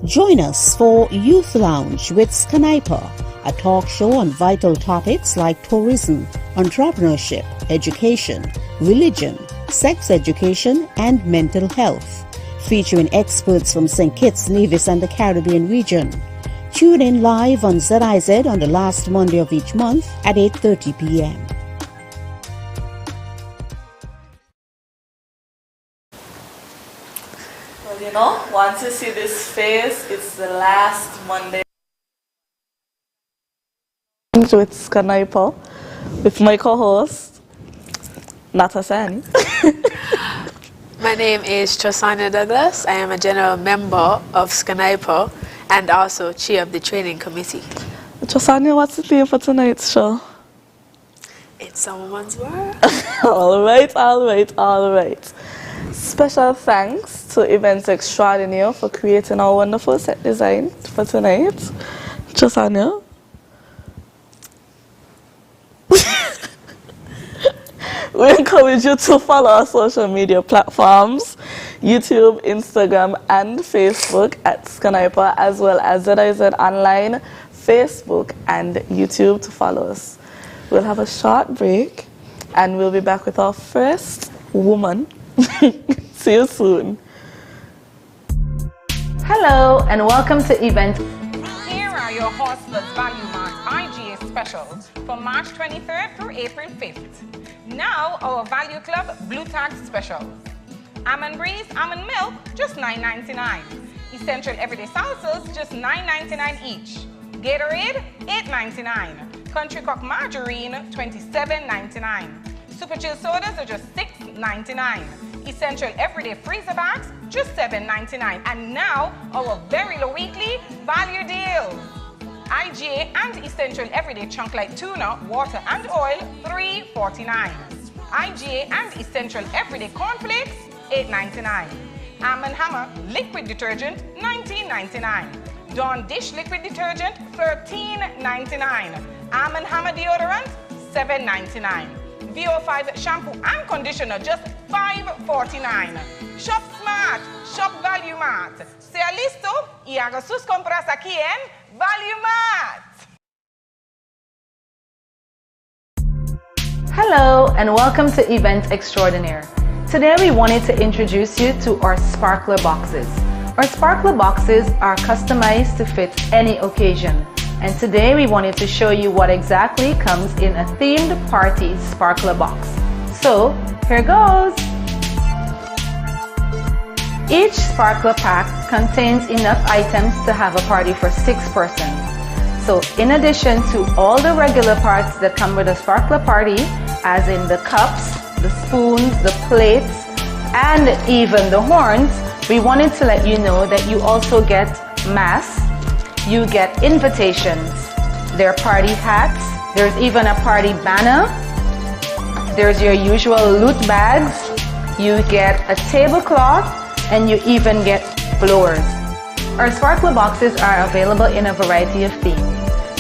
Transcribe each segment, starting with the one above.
Join us for Youth Lounge with SKNYPA, a talk show on vital topics like tourism, entrepreneurship, education, religion, sex education, and mental health, featuring experts from St. Kitts-Nevis and the Caribbean region. Tune in live on ZIZ on the last Monday of each month at 8:30 p.m. Well, you know, once you see this face, it's the last Monday with SKNYPA, with my co-host, Natasani. My name is Trosania Douglas. I am a general member of SKNYPA and also chair of the training committee. Trosania, what's the theme for tonight's show? It's a woman's world. All right. Special thanks to Events Extraordinaire for creating our wonderful set design for tonight. Trosania. We encourage you to follow our social media platforms, YouTube, Instagram, and Facebook at SKNYPA, as well as ZIZOnline, Facebook, and YouTube to follow us. We'll have a short break, and we'll be back with our first woman. See you soon. Hello, and welcome to Event. Here are your Horseless Value Mart IGA specials for March 23rd through April 5th. Now, our Value Club Blue Tag specials. Almond Breeze, almond milk, just $9.99. Essential Everyday Salsas, just $9.99 each. Gatorade, $8.99. Country Crock Margarine, $27.99. Super Chill Sodas are just $6.99. Essential Everyday Freezer Bags, just $7.99. And now, our very low weekly value deals. IGA and Essential Everyday Chunk Light Tuna, Water and Oil, $3.49. IGA and Essential Everyday Cornflakes, $8.99. Arm & Hammer Liquid Detergent, $19.99. Dawn Dish Liquid Detergent, $13.99. Arm & Hammer Deodorant, $7.99. VO5 Shampoo and Conditioner, just $5.49. Shop Smart, Shop Value Mart. Sea listo y haga sus compras aquí en Value Mart. Hello, and welcome to Event Extraordinaire. Today we wanted to introduce you to our sparkler boxes. Our sparkler boxes are customized to fit any occasion. And today we wanted to show you what exactly comes in a themed party sparkler box. So, here goes! Each sparkler pack contains enough items to have a party for 6 persons. So, in addition to all the regular parts that come with a sparkler party, as in the cups, the spoons, the plates, and even the horns, we wanted to let you know that you also get masks. You get invitations, there are party hats, there's even a party banner, there's your usual loot bags, you get a tablecloth, and you even get blowers. Our sparkler boxes are available in a variety of themes.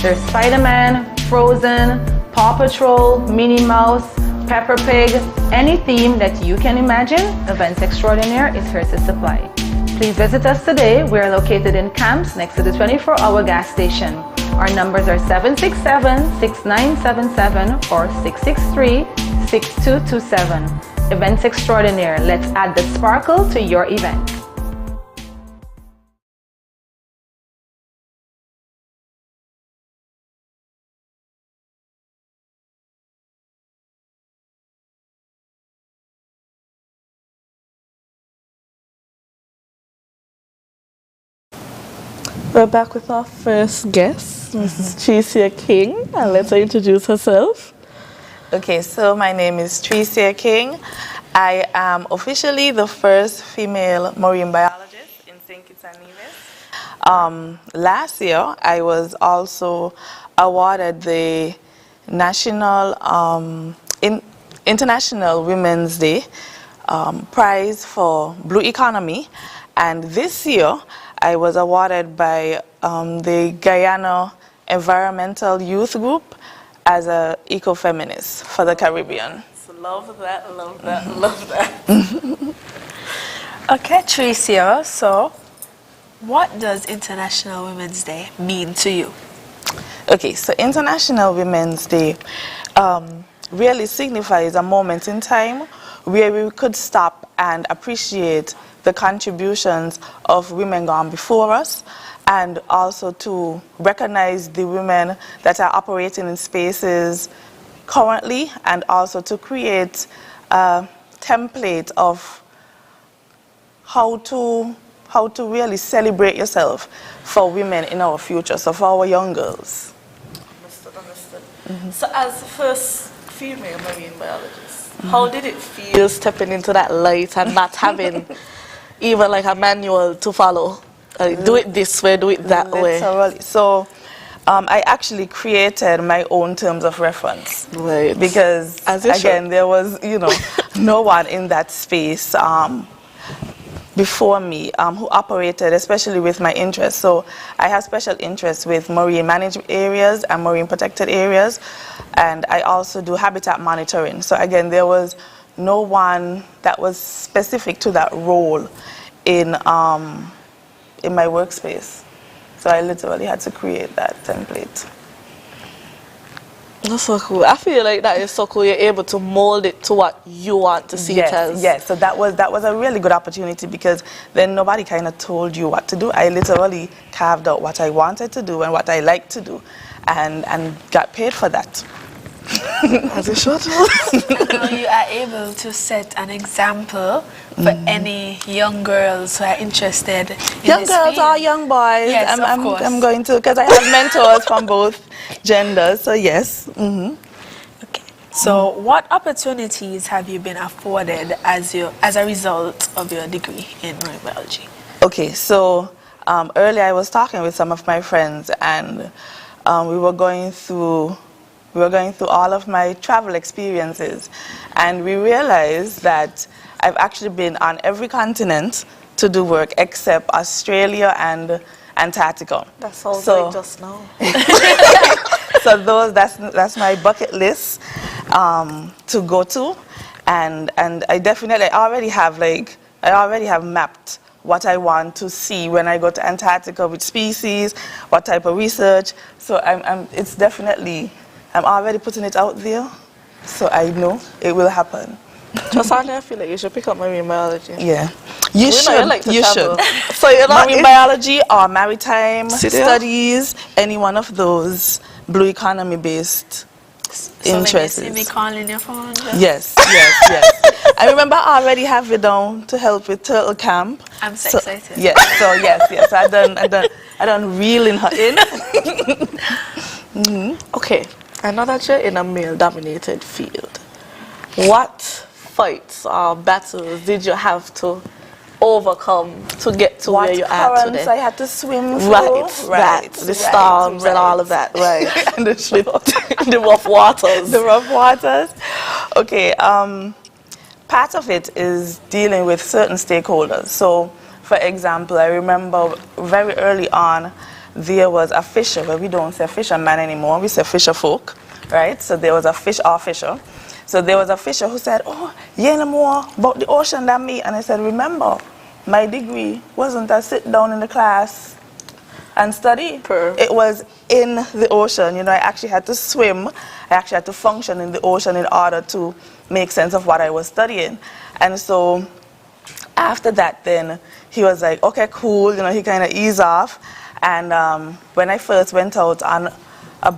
There's Spider-Man, Frozen, Paw Patrol, Minnie Mouse, Peppa Pig, any theme that you can imagine, Events Extraordinaire is here to supply. Please visit us today. We are located in Camps next to the 24-hour gas station. Our numbers are 767-6977 or 663-6227. Events Extraordinaire. Let's add the sparkle to your event. We're back with our first guest, Mrs. Tricia King. I'll let her introduce herself. Okay, so my name is Tricia King. I am officially the first female marine biologist in St. Kitts-Nevis. Last year, I was also awarded the National International Women's Day Prize for Blue Economy, and this year I was awarded by the Guyana Environmental Youth Group as an ecofeminist for the Caribbean. So love that, love that, love that. Okay, Tricia, so What does International Women's Day mean to you? Okay, so International Women's Day really signifies a moment in time where we could stop and appreciate the contributions of women gone before us, and also to recognize the women that are operating in spaces currently, and also to create a template of how to really celebrate yourself for women in our future, so for our young girls. Understood. So as the first female marine biologist, how did it feel stepping into that light and not having even like a manual to follow? Do it this way, do it that way. So I actually created my own terms of reference. Right. Because again, there was, no one in that space before me who operated, especially with my interests. So I have special interests with marine managed areas and marine protected areas, and I also do habitat monitoring. So again, there was no one that was specific to that role in my workspace. So I literally had to create that template. That's so cool. I feel like that is so cool. You're able to mold it to what you want to see it as. Yes, so that was a really good opportunity, because then nobody kind of told you what to do. I literally carved out what I wanted to do and what I liked to do, and got paid for that. As it should. Now you are able to set an example for any young girls who are interested in young this girls field. or young boys. Yes, of course. I'm going to, because I have mentors from both genders, so yes. Okay. So what opportunities have you been afforded as a result of your degree in marine biology? Okay, so earlier I was talking with some of my friends, and we were going through all of my travel experiences, and we realized that I've actually been on every continent to do work except Australia and Antarctica. That sounds like just now. So that's my bucket list to go to, and I already have mapped what I want to see when I go to Antarctica, which species, what type of research. So I'm already putting it out there, so I know it will happen. Just I feel like you should pick up marine biology. Yeah, you should. You should. So marine biology or maritime studies, any one of those blue economy based interests. So when you see me calling your phone? Yes. I remember I already have you down to help with turtle camp. I'm so excited. Yes. So yes. I done reeling her in. Okay. I know that you're in a male-dominated field. What fights or battles did you have to overcome to get to where you are today? I had to swim through? Right. The storms and all of that, right. And the rough waters. The rough waters. Okay, part of it is dealing with certain stakeholders. So, for example, I remember very early on, there was a fisher, but we don't say fisherman anymore, we say fisher folk, right? So there was a fisher. So there was a fisher who said, oh, you know more about the ocean than me. And I said, remember, my degree wasn't to sit down in the class and study. It was in the ocean. I actually had to swim. I actually had to function in the ocean in order to make sense of what I was studying. And so after that, then he was like, okay, cool. He kind of eased off. And when I first went out on a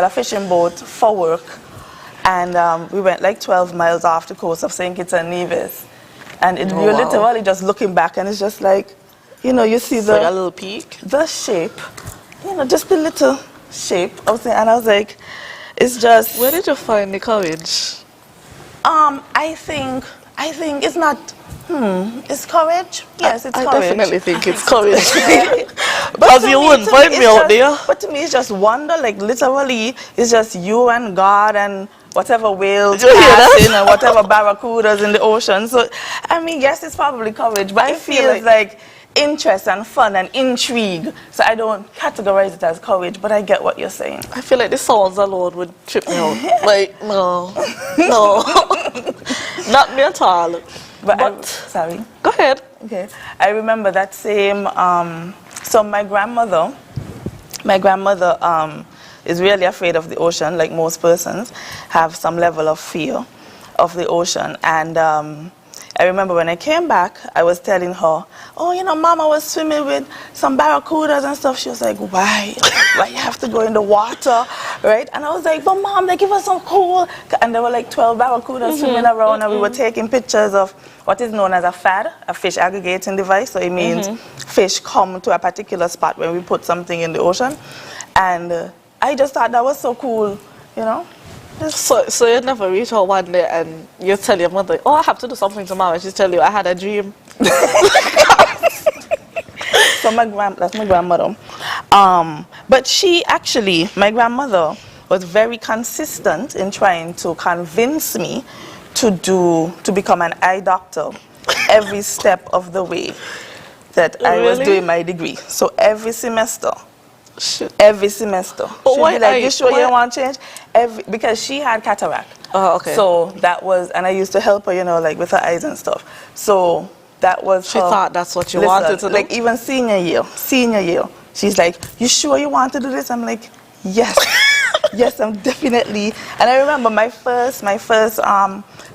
fishing boat for work, and we went like 12 miles off the coast of St. Kitts-Nevis, and we were literally just looking back, and it's just like, you see like a little peak, the shape, just the little shape of the, and I was like, it's just. Where did you find the courage? I think it's not. It's courage? Yes, it's courage. I definitely think it's courage. Because you wouldn't find me out there. But to me, it's just wonder. Like, literally, it's just you and God and whatever whales passing and whatever barracudas in the ocean. So, yes, it's probably courage, but I feel like interest and fun and intrigue. So I don't categorize it as courage, but I get what you're saying. I feel like the sounds alone would trip me out. Like, no. Not me at all. Sorry. Go ahead. Okay. I remember that same, so my grandmother is really afraid of the ocean, like most persons have some level of fear of the ocean. And I remember when I came back, I was telling her, oh, you know, Mama was swimming with some barracudas and stuff. She was like, why? Why you have to go in the water, right? And I was like, but Mom, they give us some cool. And there were like 12 barracudas swimming around, and we were taking pictures of what is known as a FAD, a fish aggregating device. So it means fish come to a particular spot when we put something in the ocean. And I just thought that was so cool, you know? So you never reach out one day and you tell your mother, oh, I have to do something tomorrow. She tell you, I had a dream. So that's my grandmother. But she actually, my grandmother, was very consistent in trying to convince me to become an eye doctor every step of the way that I was doing my degree. So every semester. Every semester. But She'd be like, you sure you want to change? Because she had cataract. Oh, okay. So that was, and I used to help her, you know, like with her eyes and stuff. So that was She thought that's what you wanted to do? Like even senior year, she's like, you sure you want to do this? I'm like, yes. Yes, I'm definitely. And I remember my first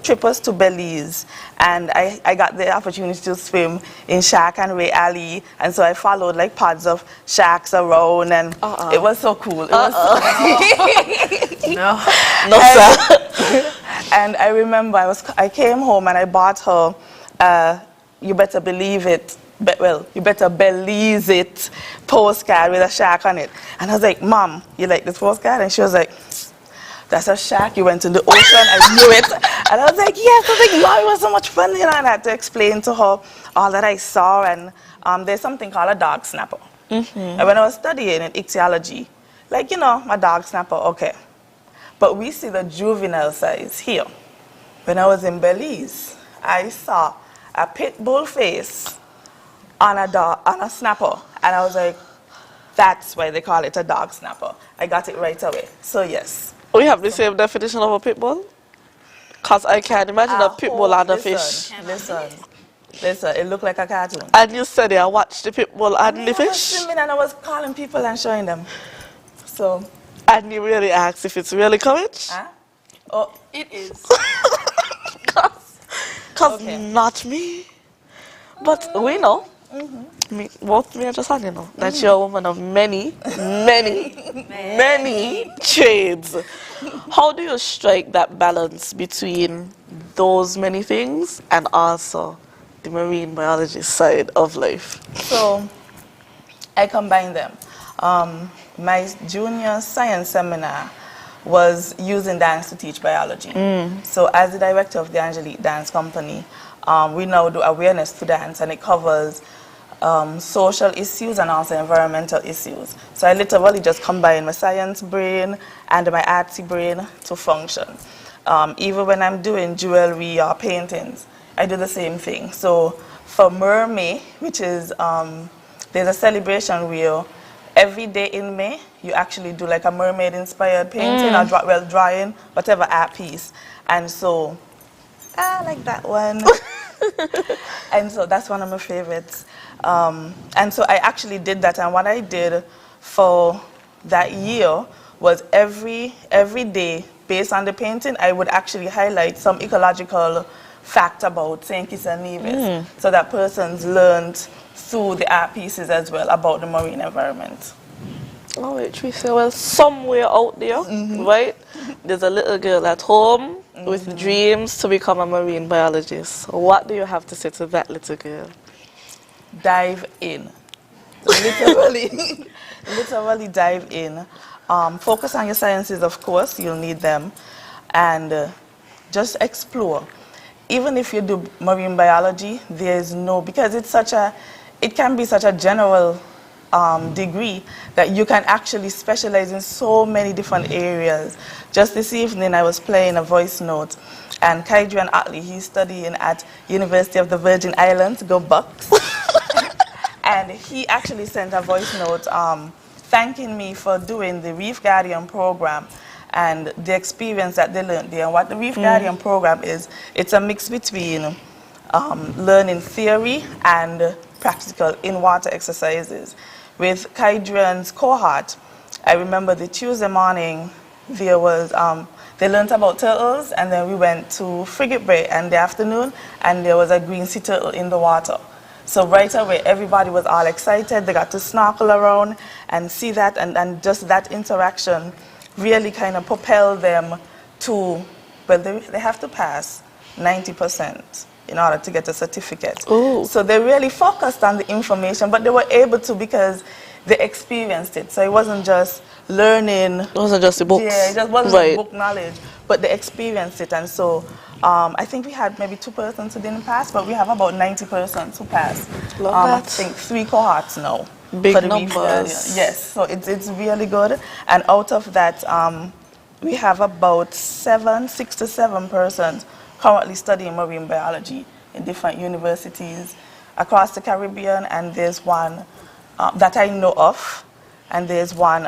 trip was to Belize, and I got the opportunity to swim in Shark and Ray Alley, and so I followed like pods of sharks around, and it was so cool. It was so No. No, sir. And I remember I came home and I bought her, you better believe it, you better Belize it postcard with a shark on it. And I was like, Mom, you like this postcard? And she was like, that's a shark. You went in the ocean. I knew it. And I was like, yes. I was like, Mom, it was so much fun. You know, and I had to explain to her all that I saw. And there's something called a dog snapper. And when I was studying in ichthyology, like, you know, my dog snapper, okay. But we see the juvenile size here. When I was in Belize, I saw a pit bull face on a snapper, and I was like, that's why they call it a dog snapper. I got it right away. So yes. We have the same definition of a pit bull? Because I can't imagine a pit bull and a fish. Listen, it looked like a cartoon. And you said I watched the pit bull and the I was fish? swimming and I was calling people and showing them. So. And you really asked if it's really courage? Huh? Oh, It is. Because not me. But we know. Both me and Josan, you know, that you're a woman of many trades. How do you strike that balance between those many things and also the marine biology side of life? So I combine them. My junior science seminar was using dance to teach biology. So as the director of the Angelique Dance Company, we now do awareness to dance, and it covers social issues and also environmental issues. So I literally just combine my science brain and my artsy brain to function. Even when I'm doing jewelry or paintings, I do the same thing. So for Mermay, which is, there's a celebration where every day in May, you actually do like a mermaid-inspired painting or drawing, whatever art piece. And so, I like that one. And so that's one of my favorites. And so I actually did that, and what I did for that year was every day, based on the painting, I would actually highlight some ecological fact about St. Kitts-Nevis, so that persons learned through the art pieces as well about the marine environment. Oh, wait, Tricia, well, somewhere out there, right, there's a little girl at home with dreams to become a marine biologist. What do you have to say to that little girl? Dive in. Literally, literally dive in. Focus on your sciences, of course, you'll need them. And just explore. Even if you do marine biology, there's no, because it can be such a general degree that you can actually specialize in so many different areas. Just this evening, I was playing a voice note, and Kaidrian Otley, he's studying at University of the Virgin Islands, go Bucks. And he actually sent a voice note thanking me for doing the Reef Guardian program and the experience that they learned there. And what the Reef Guardian program is, it's a mix between learning theory and practical in-water exercises. With Kydrian's cohort, I remember the Tuesday morning, there was, they learned about turtles, and then we went to Frigate Bay in the afternoon, and there was a green sea turtle in the water. So right away, everybody was all excited. They got to snorkel around and see that, and just that interaction really kind of propelled them to, well, they have to pass 90% in order to get a certificate. Ooh. So they really focused on the information, but they were able to because they experienced it. So it wasn't just learning. It wasn't just the books. Yeah, it just wasn't right. book knowledge, but they experienced it. And so I think we had maybe 2 persons who didn't pass, but we have about 90 persons who passed. Love I that. think 3 cohorts now. Big for the numbers. Yes, so it's really good. And out of that, we have about 6 to 7 persons currently studying marine biology in different universities across the Caribbean, and there's one that I know of, and there's one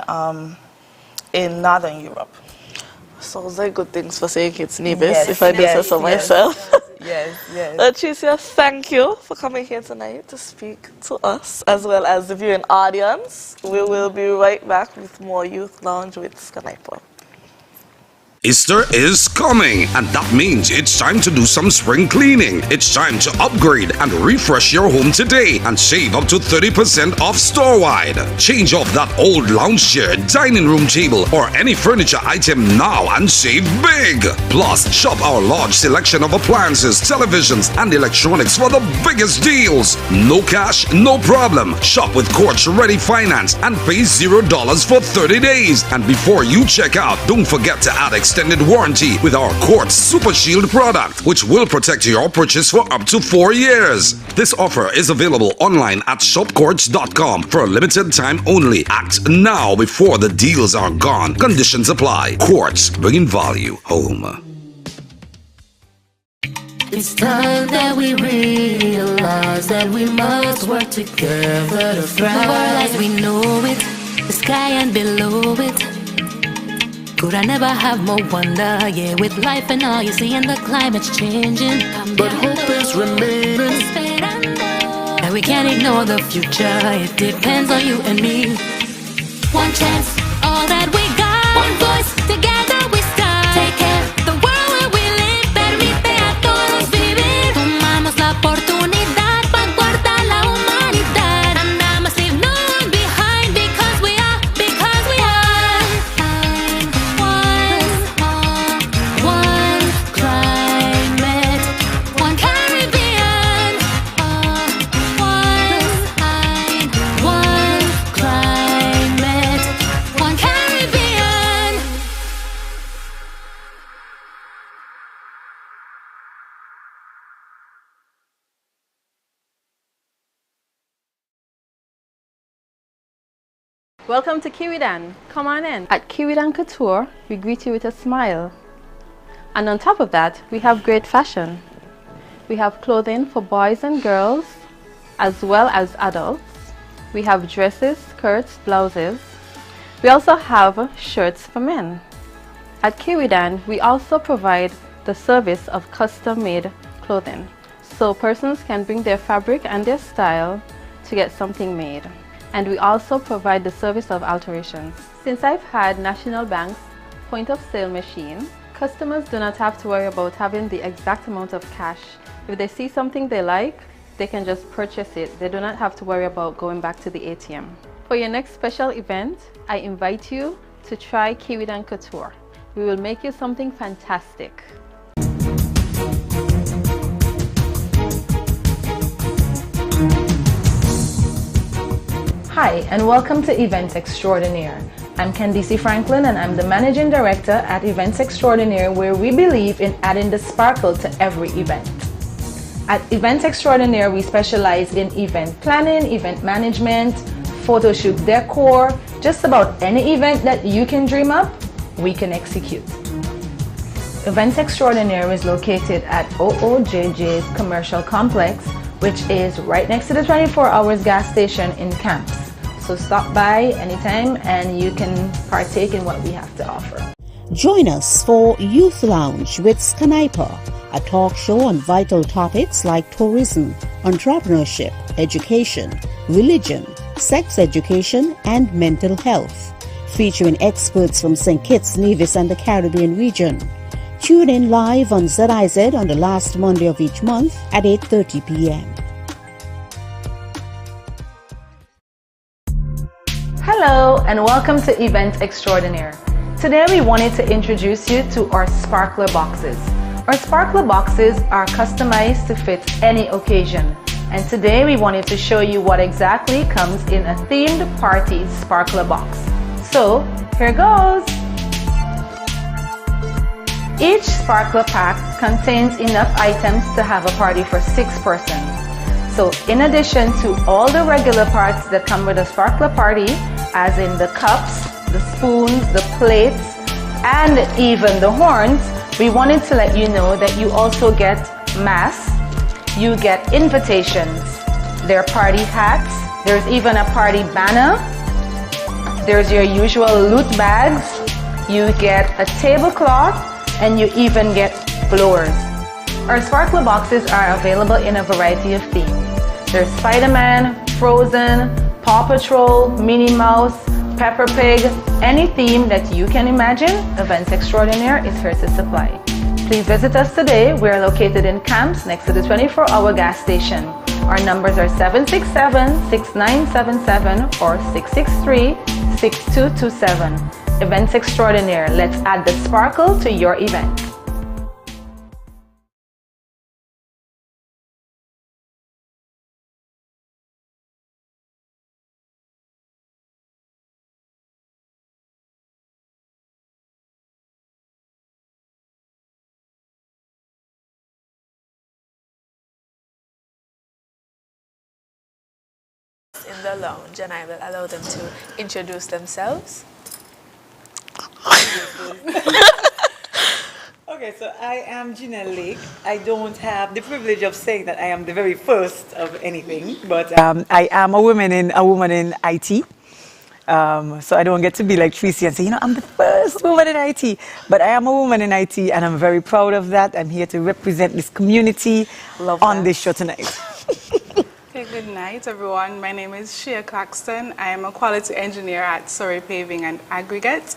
in Northern Europe. Sounds like good things for saying Kitts-Nevis, Yes, if I do say so myself. Yes, yes. Latricia, thank you for coming here tonight to speak to us, as well as the viewing audience. We will be right back with more Youth Lounge with SKNYPA. Easter is coming, and that means it's time to do some spring cleaning. It's time to upgrade and refresh your home today and save up to 30% off store-wide. Change off that old lounge chair, dining room table, or any furniture item now and save big. Plus, shop our large selection of appliances, televisions, and electronics for the biggest deals. No cash, no problem. Shop with Quartz Ready Finance and pay $0 for 30 days. And before you check out, don't forget to add extended warranty with our Quartz Super Shield product, which will protect your purchase for up to 4 years. This offer is available online at shopquartz.com for a limited time only. Act now before the deals are gone. Conditions apply. Quartz, bringing value home. It's time that we realize that we must work together to thrive. The world as we know it, the sky and below it. Could I never have more wonder? Yeah, with life and all you see and the climate's changing, but hope is remaining. And we can't ignore the future. It depends on you and me. One chance, all that we got. One voice, together we start. Take care, the world where we live. Permite a todos vivir. Tomamos la oportunidad para guardar la humanidad. And I must leave no one behind because we are. Welcome to Kiwidan. Come on in. At Kiwidan Couture, we greet you with a smile. And on top of that, we have great fashion. We have clothing for boys and girls, as well as adults. We have dresses, skirts, blouses. We also have shirts for men. At Kiwidan, we also provide the service of custom-made clothing, so persons can bring their fabric and their style to get something made. And we also provide the service of alterations. Since I've had National Bank's point-of-sale machine, customers do not have to worry about having the exact amount of cash. If they see something they like, they can just purchase it. They do not have to worry about going back to the ATM. For your next special event, I invite you to try Kiwidan Couture. We will make you something fantastic. Hi, and welcome to Events Extraordinaire. I'm Candice Franklin, and I'm the Managing Director at Events Extraordinaire, where we believe in adding the sparkle to every event. At Events Extraordinaire, we specialize in event planning, event management, photo shoot decor, just about any event that you can dream up, we can execute. Events Extraordinaire is located at OOJJ's Commercial Complex, which is right next to the 24 Hours gas station in Camps. So stop by anytime and you can partake in what we have to offer. Join us for Youth Lounge with SKNYPA, a talk show on vital topics like tourism, entrepreneurship, education, religion, sex education, and mental health, featuring experts from St. Kitts-Nevis and the Caribbean region. Tune in live on ZIZ on the last Monday of each month at 8:30 p.m. Hello and welcome to Event Extraordinaire. Today we wanted to introduce you to our sparkler boxes. Our sparkler boxes are customized to fit any occasion. And today we wanted to show you what exactly comes in a themed party sparkler box. So here goes! Each sparkler pack contains enough items to have a party for 6 persons. So in addition to all the regular parts that come with a sparkler party, as in the cups, the spoons, the plates, and even the horns, we wanted to let you know that you also get masks, you get invitations, there are party hats, there's even a party banner, there's your usual loot bags, you get a tablecloth, and you even get blowers. Our sparkler boxes are available in a variety of themes. There's Spider-Man, Frozen, Paw Patrol, Minnie Mouse, Peppa Pig, any theme that you can imagine, Events Extraordinaire is here to supply. Please visit us today. We are located in Camps next to the 24-hour gas station. Our numbers are 767-6977 or 663-6227. Events Extraordinaire. Let's add the sparkle to your event. In the lounge, and I will allow them to introduce themselves. Okay, so I am Janelle Lake. I don't have the privilege of saying that I am the very first of anything, but I am a woman in IT. So I don't get to be like Tracy and say, you know, I'm the first woman in IT. But I am a woman in IT, and I'm very proud of that. I'm here to represent this community on this show tonight. Okay, good night, everyone. My name is Shea Claxton. I am a quality engineer at Surrey Paving and Aggregate.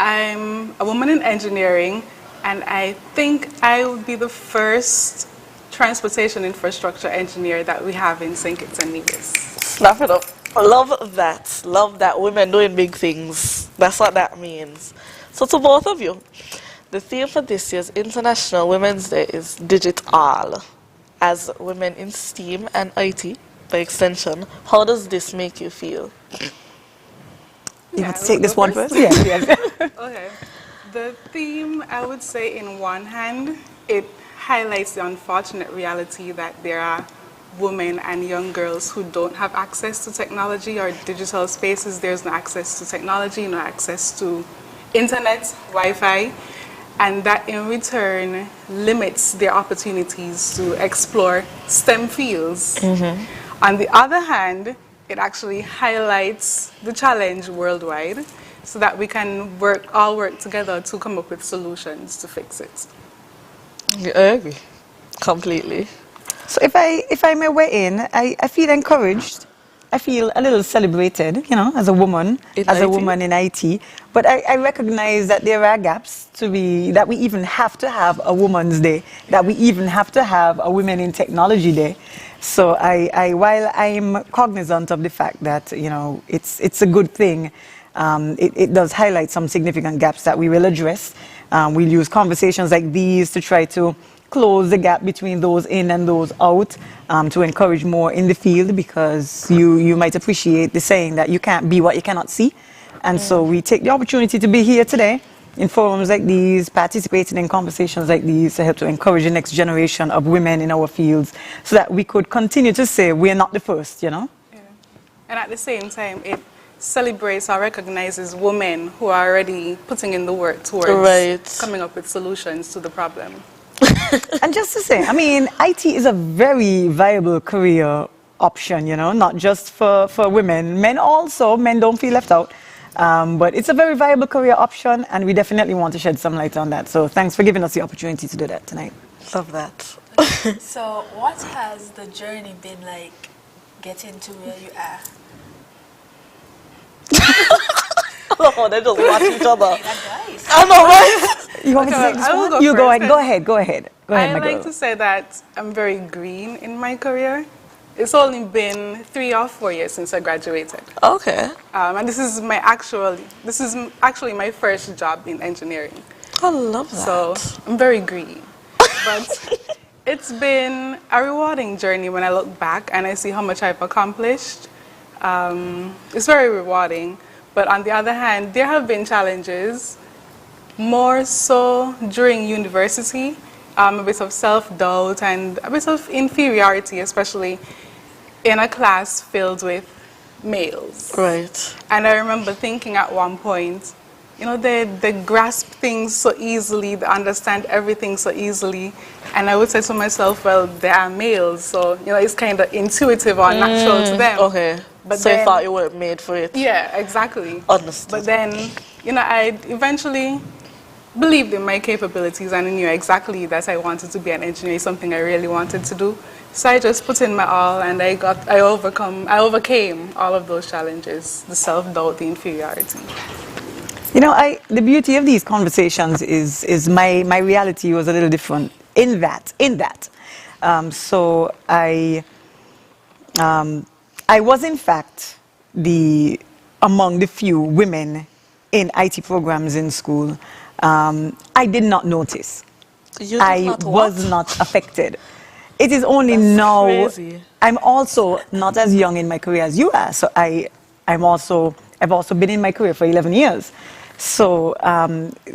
I'm a woman in engineering, and I think I would be the first transportation infrastructure engineer that we have in St. Kitts-Nevis. Snap it up. Love that. Love that. Women doing big things. That's what that means. So to both of you, the theme for this year's International Women's Day is Digital. As women in STEAM and IT, by extension, how does this make you feel? You want to take this one first? Yeah. Okay. The theme, I would say, in one hand, it highlights the unfortunate reality that there are women and young girls who don't have access to technology or digital spaces. There's no access to technology, no access to internet, Wi-Fi. And that in return limits their opportunities to explore STEM fields. Mm-hmm. On the other hand, it actually highlights the challenge worldwide so that we can all work together to come up with solutions to fix it. I agree. Completely. So if I may weigh in, I feel encouraged. I feel a little celebrated, you know, as a woman in IT. But I recognize that there are gaps that we even have to have a Women's Day, that we even have to have a Women in Technology Day. So while I'm cognizant of the fact that, you know, it's a good thing, it does highlight some significant gaps that we will address. We'll use conversations like these to try to close the gap between those in and those out, to encourage more in the field, because you might appreciate the saying that you can't be what you cannot see. And so we take the opportunity to be here today in forums like these, participating in conversations like these to help to encourage the next generation of women in our fields so that we could continue to say we're not the first, you know? Yeah. And at the same time, it celebrates or recognizes women who are already putting in the work towards coming up with solutions to the problem. And just to say, I mean, IT is a very viable career option, you know, not just for women. Men also, men don't feel left out. But it's a very viable career option, and we definitely want to shed some light on that. So thanks for giving us the opportunity to do that tonight. Love that. So what has the journey been like getting to where you are? Oh, they just watch each other. Advice. I know, right? You want me to take this I will one? go You go first, ahead. Go ahead. Go ahead. Go ahead, I my like girl. to say that I'm very green in my career. It's only been 3 or 4 years since I graduated. Okay. And this is actually my first job in engineering. I love that. So I'm very green. But it's been a rewarding journey when I look back and I see how much I've accomplished. It's very rewarding. But on the other hand, there have been challenges, more so during university, a bit of self-doubt and a bit of inferiority, especially in a class filled with males. Right. And I remember thinking at one point, you know, they grasp things so easily, they understand everything so easily. And I would say to myself, well, they are males, so, you know, it's kind of intuitive or natural to them. Okay. But so then, you thought you weren't made for it? Yeah, exactly. Understood. But then, you know, I eventually believed in my capabilities and I knew exactly that I wanted to be an engineer, something I really wanted to do. So I just put in my all and I overcame all of those challenges, the self-doubt, the inferiority. You know, the beauty of these conversations is my reality was a little different in that. So I was in fact among the few women in IT programs in school. I did not notice. I was not affected. It is only now. Crazy. I'm also not as young in my career as you are. So I've also been in my career for 11 years. So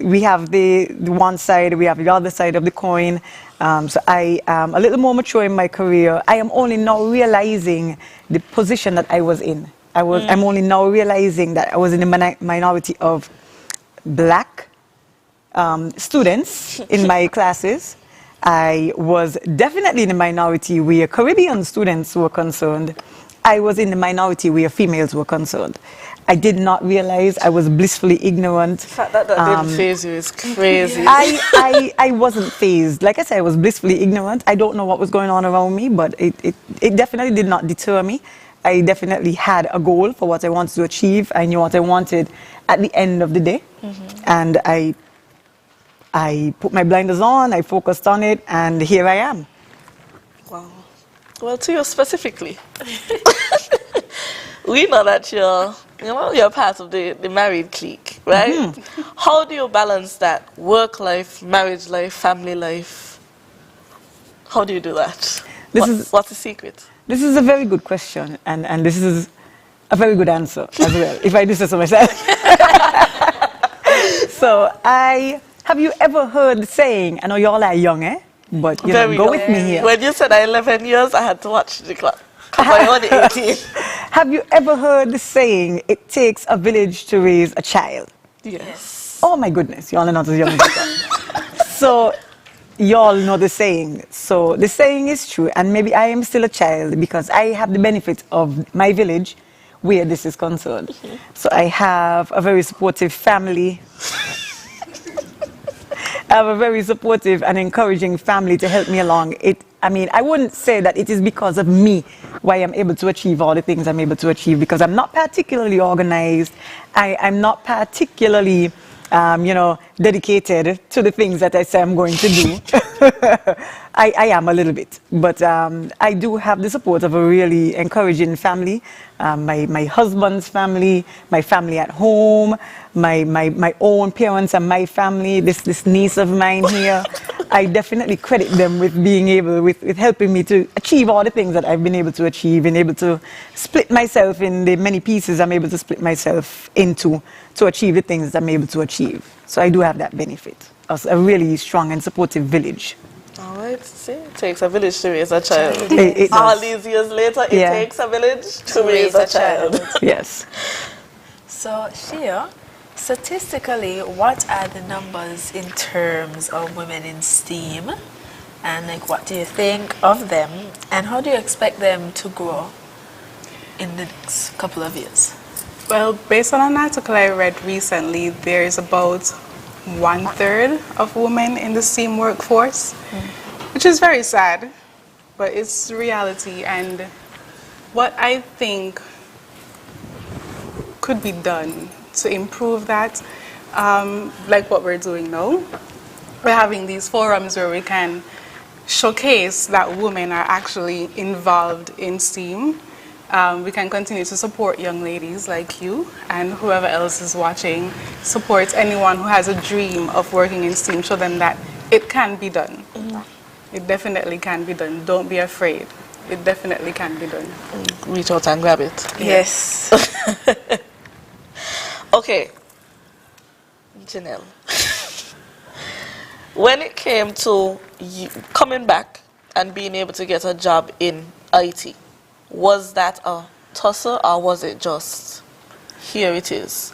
we have the one side, we have the other side of the coin. So I am a little more mature in my career. I am only now realizing the position that I was in. I'm only now realizing that I was in the minority of black students in my classes. I was definitely in the minority where Caribbean students were concerned. I was in the minority where females were concerned. I did not realize I was blissfully ignorant. The fact that didn't faze you is crazy. I wasn't fazed. Like I said, I was blissfully ignorant. I don't know what was going on around me, but it definitely did not deter me. I definitely had a goal for what I wanted to achieve. I knew what I wanted at the end of the day. And I put my blinders on, I focused on it, and here I am. Wow. Well, to you specifically, we know that you're part of the married clique, right? How do you balance that work life, marriage life, family life? How do you do that? What's the secret? This is a very good question, and this is a very good answer as well, if I do say so myself. So have you ever heard the saying, I know you all are young, but you know, go with me here. When you said 11 years, I had to watch the clock. I'm only 18. Have you ever heard the saying, it takes a village to raise a child? Yes. Oh my goodness, you all are not as young as that. So you all know the saying. So the saying is true, and maybe I am still a child because I have the benefit of my village where this is concerned. So I have a very supportive family. I have a very supportive and encouraging family to help me along. I wouldn't say that it is because of me why I'm able to achieve all the things I'm able to achieve, because I'm not particularly organized. I'm not particularly, dedicated to the things that I say I'm going to do. I am a little bit, but I do have the support of a really encouraging family. My husband's family, my family at home, my own parents and my family, this niece of mine here. I definitely credit them with being able, with helping me to achieve all the things that I've been able to achieve, and able to split myself in the many pieces I'm able to split myself into to achieve the things that I'm able to achieve. So I do have that benefit of a really strong and supportive village. All right, see, it takes a village to raise a child. It all these years later, it takes a village to raise a child. Yes. So, Shia, statistically, what are the numbers in terms of women in STEAM? And what do you think of them? And how do you expect them to grow in the next couple of years? Well, based on an article I read recently, there is about 1/3 of women in the STEAM workforce. is very sad, but it's reality. And what I think could be done to improve that, like what we're doing now, we're having these forums where we can showcase that women are actually involved in STEAM. We can continue to support young ladies like you and whoever else is watching, support anyone who has a dream of working in STEAM, show them that it can be done. It definitely can be done. Don't be afraid. It definitely can be done. Reach out and grab it. Yes. Okay, Janelle. When it came to you coming back and being able to get a job in IT, was that a tussle or was it just, here it is?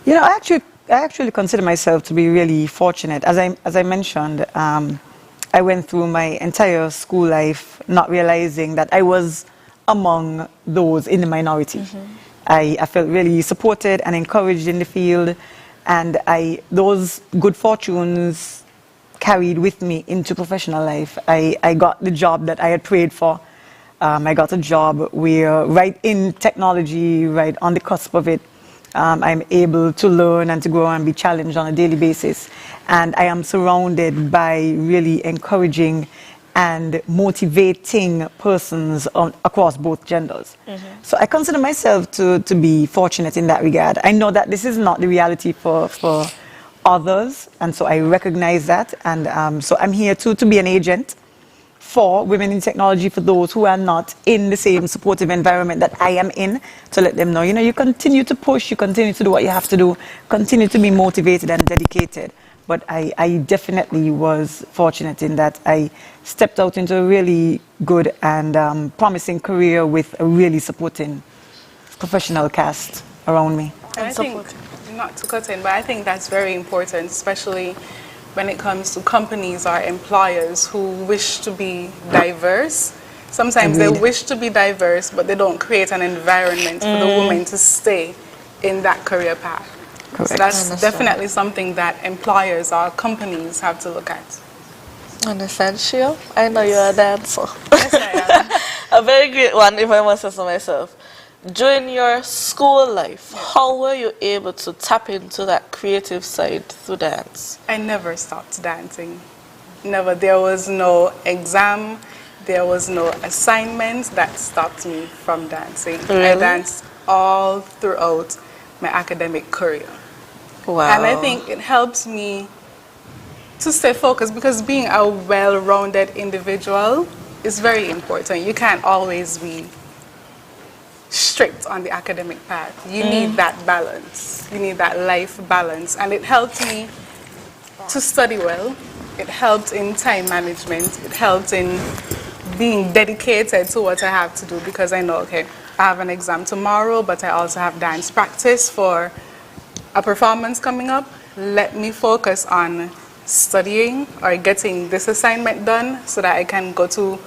You know, I actually consider myself to be really fortunate. As I mentioned, I went through my entire school life not realizing that I was among those in the minority. I felt really supported and encouraged in the field, and those good fortunes carried with me into professional life. I got the job that I had prayed for. I got a job where, right in technology, right on the cusp of it, I'm able to learn and to grow and be challenged on a daily basis. And I am surrounded by really encouraging and motivating persons across both genders. So I consider myself to be fortunate in that regard. I know that this is not the reality for others, and so I recognize that. And so I'm here to be an agent for women in technology, for those who are not in the same supportive environment that I am in, to let them know, you know, you continue to push, you continue to do what you have to do, continue to be motivated and dedicated. But I definitely was fortunate in that I stepped out into a really good and promising career with a really supporting professional cast around me. And I think, not to cut in, but I think that's very important, especially when it comes to companies or employers who wish to be diverse. Sometimes they wish to be diverse, but they don't create an environment for the woman to stay in that career path. Correct. So that's definitely something that employers or companies have to look at. Understand, Shio? I know you're a dancer. Yes, I am. A very great one, if I must say so myself. During your school life, how were you able to tap into that creative side through dance? I never stopped dancing. Never. There was no exam, there was no assignment that stopped me from dancing. Really? I danced all throughout my academic career. Wow. And I think it helps me to stay focused, because being a well-rounded individual is very important. You can't always be strict on the academic path. You need that balance. You need that life balance. And it helped me to study well. It helped in time management. It helped in being dedicated to what I have to do, because I know, okay, I have an exam tomorrow, but I also have dance practice for a performance coming up. Let me focus on studying or getting this assignment done so that I can go to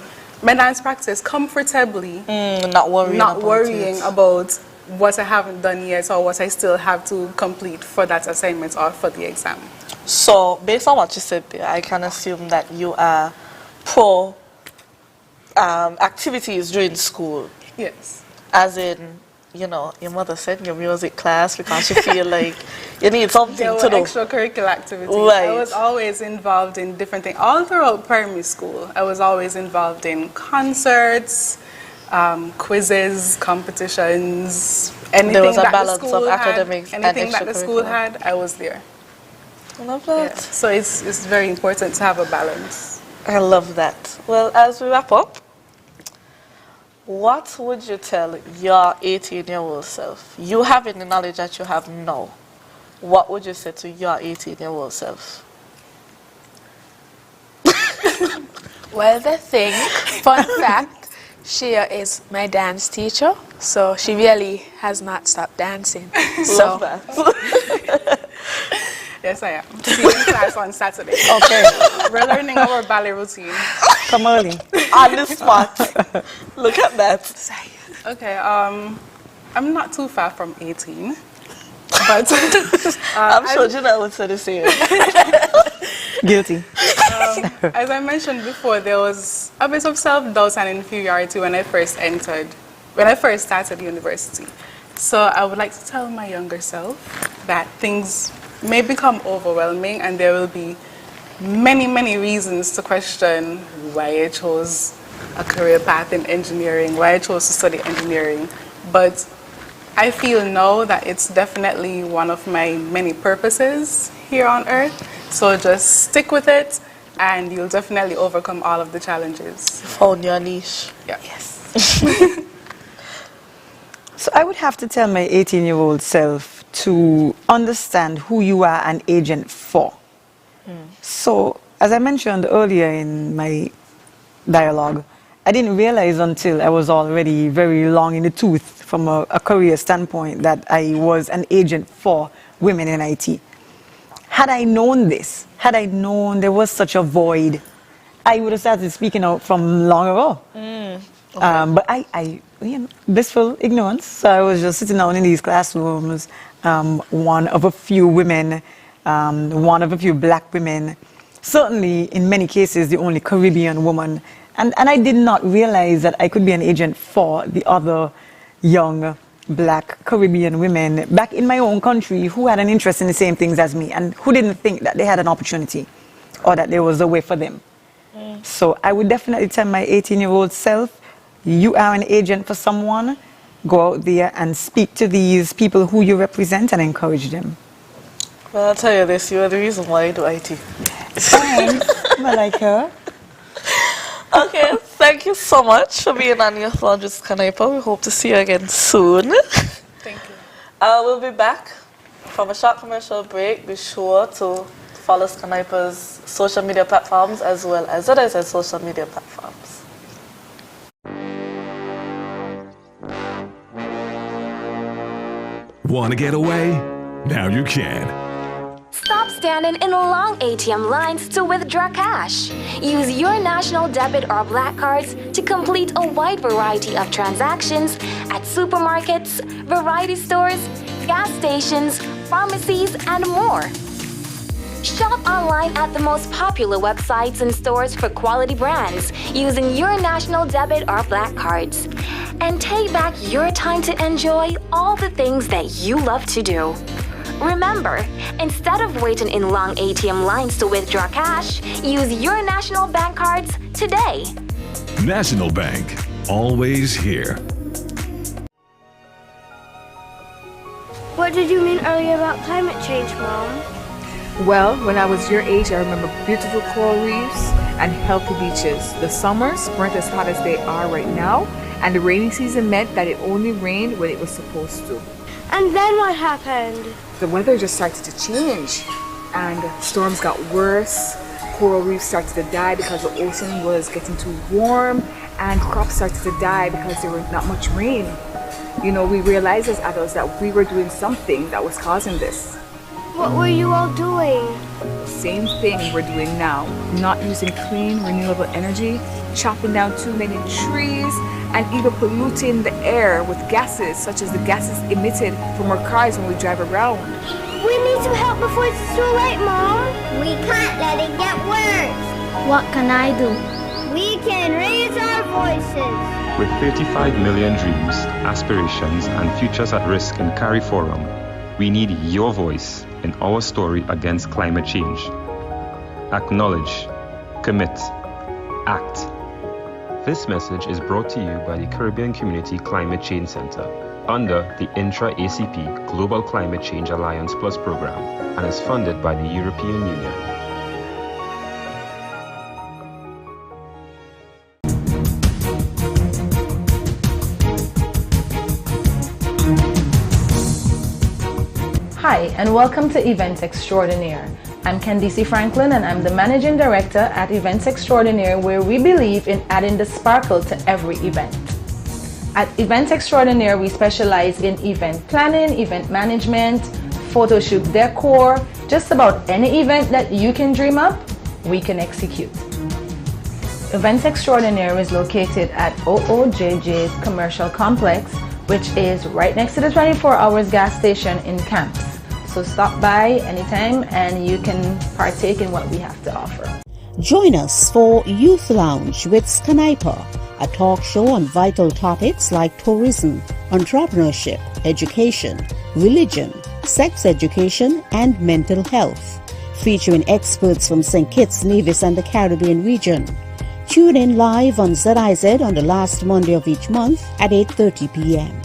my dance practice comfortably, not worrying about what I haven't done yet or what I still have to complete for that assignment or for the exam. So, based on what you said there, I can assume that you are pro activities during school. Yes. As in, you know, your mother said your music class because you feel like you need something there to do. were extracurricular activities. Right. I was always involved in different things. All throughout primary school, I was always involved in concerts, quizzes, competitions, anything there was a that balance the school of had, academics anything and that the school had, I was there. I love that. Yeah. So it's very important to have a balance. I love that. Well, as we wrap up, what would you tell your 18-year-old self? You having the knowledge that you have now, what would you say to your 18-year-old self? Well, the thing, fun fact, Shia is my dance teacher, so she really has not stopped dancing. Love that. Yes, I am. See you in class on Saturday. Okay. We're learning our ballet routine. Come early. On the spot. Look at that. Okay, I'm not too far from 18, but I'm sure Janelle would say the same. Guilty. As I mentioned before, there was a bit of self-doubt and inferiority when I first started university. So I would like to tell my younger self that things may become overwhelming and there will be many, many reasons to question why I chose a career path in engineering, why I chose to study engineering. But I feel now that it's definitely one of my many purposes here on earth. So just stick with it and you'll definitely overcome all of the challenges. Found your niche. Yeah. Yes. So I would have to tell my 18-year-old self to understand who you are an agent for. So, as I mentioned earlier in my dialogue, I didn't realize until I was already very long in the tooth from a career standpoint that I was an agent for women in IT. Had I known this, had I known there was such a void, I would have started speaking out from long ago. Okay. But I blissful ignorance. So I was just sitting down in these classrooms, one of a few women, one of a few black women, certainly in many cases the only Caribbean woman. And I did not realize that I could be an agent for the other young black Caribbean women back in my own country who had an interest in the same things as me and who didn't think that they had an opportunity or that there was a way for them. So I would definitely tell my 18-year-old self, you are an agent for someone, go out there and speak to these people who you represent and encourage them. Well, I'll tell you this, you are the reason why I do IT. Thanks, Malika. Okay, thank you so much for being on Youth Lounge with SKNYPA. We hope to see you again soon. Thank you. We'll be back from a short commercial break. Be sure to follow SKNYPA's social media platforms as well as ZIZO's social media platforms. Want to get away? Now you can. Stop standing in long ATM lines to withdraw cash. Use your national debit or black cards to complete a wide variety of transactions at supermarkets, variety stores, gas stations, pharmacies, and more. Shop online at the most popular websites and stores for quality brands using your national debit or black cards. And take back your time to enjoy all the things that you love to do. Remember, instead of waiting in long ATM lines to withdraw cash, use your national bank cards today. National Bank, always here. What did you mean earlier about climate change, Mom? Well, when I was your age, I remember beautiful coral reefs and healthy beaches. The summers weren't as hot as they are right now, and the rainy season meant that it only rained when it was supposed to. And then what happened? The weather just started to change, and storms got worse. Coral reefs started to die because the ocean was getting too warm, and crops started to die because there was not much rain. You know, we realized as adults that we were doing something that was causing this. What were you all doing? The same thing we're doing now. Not using clean, renewable energy, chopping down too many trees, and even polluting the air with gases, such as the gases emitted from our cars when we drive around. We need some help before it's too late, Mom. We can't let it get worse. What can I do? We can raise our voices. With 35 million dreams, aspirations, and futures at risk in Cari Forum, we need your voice in our story against climate change. Acknowledge, commit, act. This message is brought to you by the Caribbean Community Climate Change Center under the Intra-ACP Global Climate Change Alliance Plus program and is funded by the European Union. Hi, and welcome to Events Extraordinaire. I'm Candice Franklin, and I'm the Managing Director at Events Extraordinaire, where we believe in adding the sparkle to every event. At Events Extraordinaire, we specialize in event planning, event management, photo shoot decor, just about any event that you can dream up, we can execute. Events Extraordinaire is located at OOJJ's Commercial Complex, which is right next to the 24 Hours gas station in Camps. So stop by anytime and you can partake in what we have to offer. Join us for Youth Lounge with SKNYPA, a talk show on vital topics like tourism, entrepreneurship, education, religion, sex education, and mental health, featuring experts from St. Kitts-Nevis and the Caribbean region. Tune in live on ZIZ on the last Monday of each month at 8:30 p.m.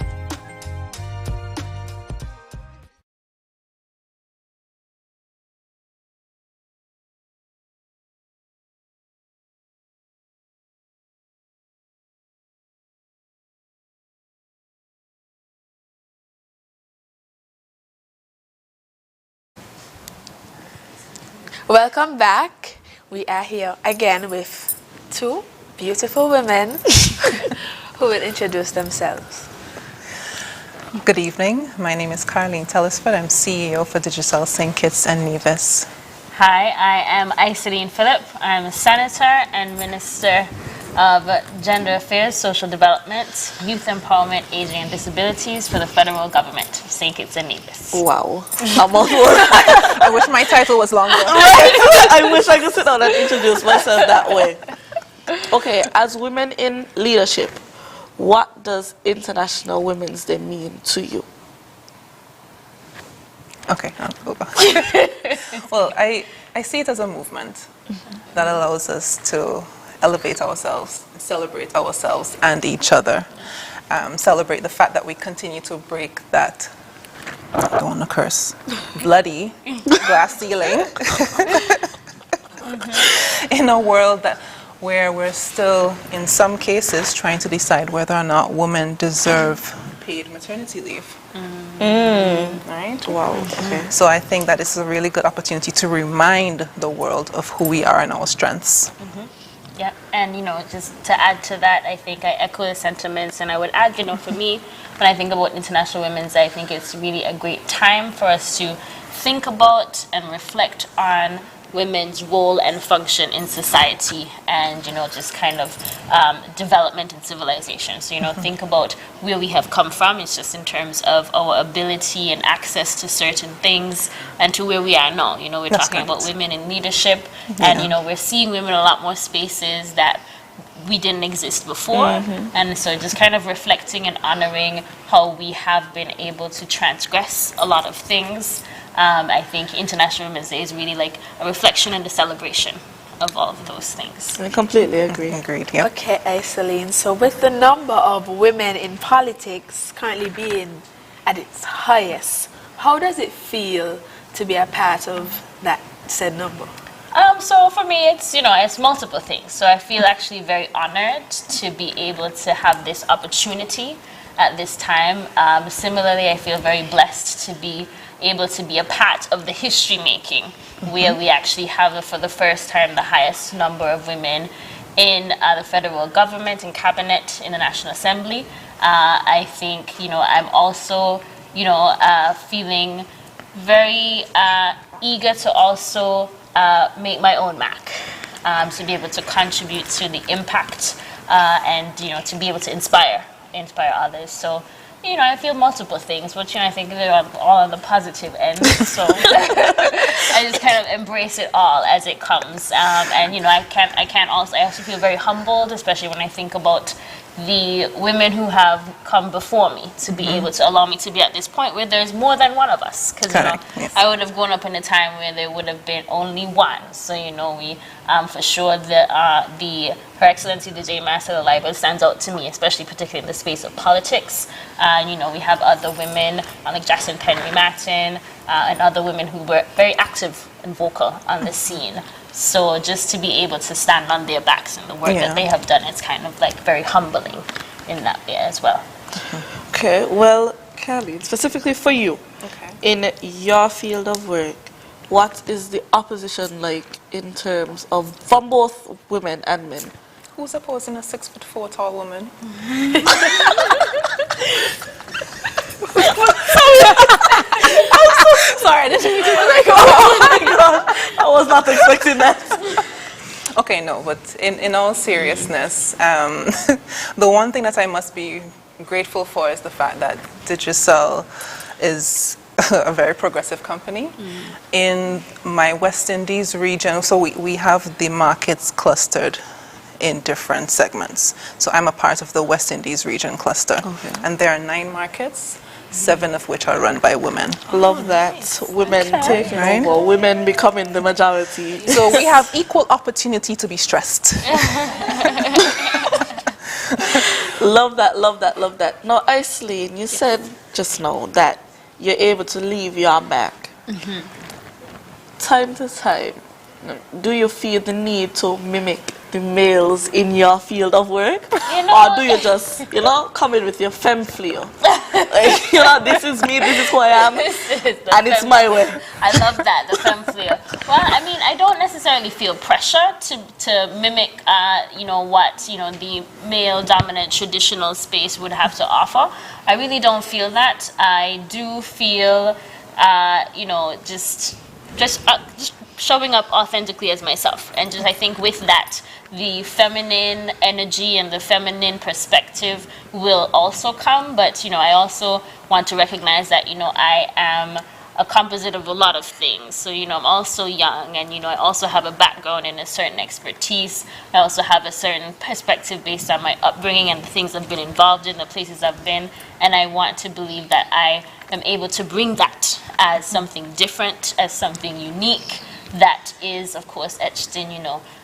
Welcome back. We are here again with two beautiful women who will introduce themselves. Good evening. My name is Carlene Tellisford. I'm CEO for Digital St. Kitts and Nevis. Hi, I am Iseline Phillip. I'm a Senator and Minister of Gender Affairs, Social Development, Youth Empowerment, Aging and Disabilities for the federal government of St. Kitts and Nevis. Wow. I'm on board. I wish my title was longer. Right? I wish I could sit down and introduce myself that way. Okay, as women in leadership, what does International Women's Day mean to you? Okay, I'll go back. Well, I see it as a movement that allows us to elevate ourselves, celebrate ourselves and each other. Celebrate the fact that we continue to break that, I don't want to curse, bloody glass ceiling in a world where we're still, in some cases, trying to decide whether or not women deserve paid maternity leave. Right? Wow. Okay. So I think that this is a really good opportunity to remind the world of who we are and our strengths. Yeah, and just to add to that, I think I echo the sentiments, and I would add, for me, when I think about International Women's Day, I think it's really a great time for us to think about and reflect on women's role and function in society and, just kind of development and civilization. So, think about where we have come from. It's just in terms of our ability and access to certain things and to where we are now. We're talking about women in leadership and, we're seeing women in a lot more spaces that we didn't exist before. And so just kind of reflecting and honoring how we have been able to transgress a lot of things. I think International Women's Day is really like a reflection and a celebration of all of those things. I completely agree. Agreed, yeah. Okay, Iseline, so with the number of women in politics currently being at its highest, how does it feel to be a part of that said number? So for me, it's multiple things. So I feel actually very honored to be able to have this opportunity at this time. Similarly, I feel very blessed to be able to be a part of the history making, where we actually have, for the first time, the highest number of women in the federal government and cabinet in the National Assembly. I think, I'm also, feeling very eager to also make my own mark, to be able to contribute to the impact and, to be able to inspire others. So, I feel multiple things, but I think they're all on the positive end. So I just kind of embrace it all as it comes. And I also feel very humbled, especially when I think about the women who have come before me to be able to allow me to be at this point where there's more than one of us. Because I would have grown up in a time where there would have been only one. So we for sure Her Excellency the J. Master of the Library stands out to me, especially particularly in the space of politics. We have other women like Jacinth Henry Martin and other women who were very active and vocal on the scene. So just to be able to stand on their backs and the work that they have done, it's kind of like very humbling in that way as well. Okay, well, Kelly, specifically for you, in your field of work, what is the opposition like in terms of, from both women and men? Who's opposing a 6'4" tall woman? Sorry, I didn't mean to like, oh my God, I was not expecting that. Okay, no, but in all seriousness, the one thing that I must be grateful for is the fact that Digicel is a very progressive company. In my West Indies region, so we have the markets clustered in different segments. So I'm a part of the West Indies region cluster. And there are 9 markets, 7 of which are run by women. Love that. Women taking over, women becoming the majority. So we have equal opportunity to be stressed. Love that, love that, love that. Now, Aislinn, you said just now that you're able to leave your mark. Time to time, do you feel the need to mimic the males in your field of work? Or do you just, come in with your femme flair? Like, this is me, this is who I am, and it's my way. I love that, the femme flair. Well, I mean, I don't necessarily feel pressure to mimic, what, the male-dominant traditional space would have to offer. I really don't feel that. I do feel, just showing up authentically as myself. And just, I think with that, the feminine energy and the feminine perspective will also come. But, I also want to recognize that, I am a composite of a lot of things. So, I'm also young, and, I also have a background in a certain expertise. I also have a certain perspective based on my upbringing and the things I've been involved in, the places I've been. And I want to believe that I am able to bring that as something different, as something unique, that is, of course, etched in,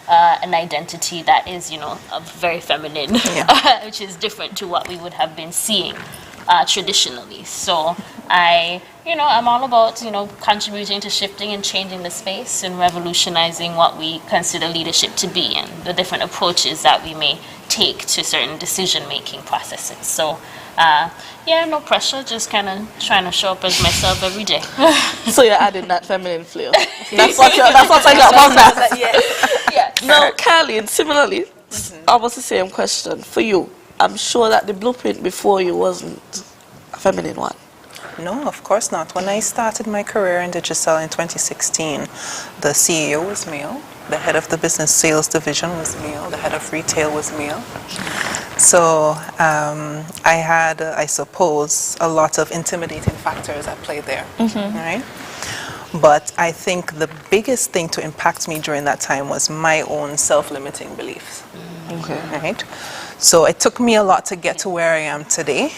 an identity that is, very feminine, which is different to what we would have been seeing traditionally. So I'm all about, contributing to shifting and changing the space and revolutionizing what we consider leadership to be and the different approaches that we may take to certain decision-making processes. So, no pressure, just kind of trying to show up as myself every day. So you're adding that feminine flair. That's what I got about that. Yes. Now, Carleen, similarly, almost the same question for you. I'm sure that the blueprint before you wasn't a feminine one. No, of course not. When I started my career in Digicel in 2016, the CEO was male, the head of the business sales division was male, the head of retail was male. So I had, I suppose, a lot of intimidating factors at play there, right? But I think the biggest thing to impact me during that time was my own self-limiting beliefs, right? So it took me a lot to get to where I am today.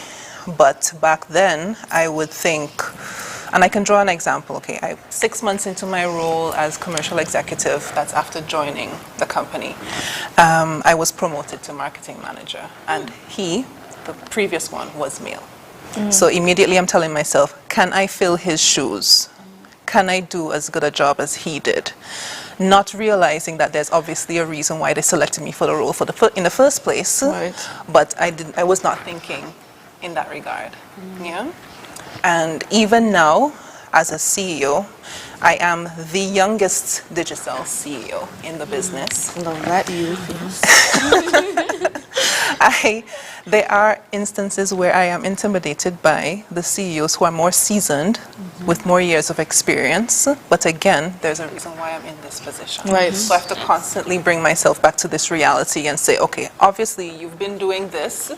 But back then, I would think, and I can draw an example, 6 months into my role as commercial executive, that's after joining the company, I was promoted to marketing manager. And he, the previous one, was male. So immediately I'm telling myself, can I fill his shoes? Can I do as good a job as he did? Not realizing that there's obviously a reason why they selected me for the role in the first place. Right. But I was not thinking in that regard. And even now, as a CEO, I am the youngest Digicel CEO in the business. Love that, you. There are instances where I am intimidated by the CEOs who are more seasoned, with more years of experience. But again, there's a reason why I'm in this position. Right. So I have to constantly bring myself back to this reality and say, okay, obviously you've been doing this.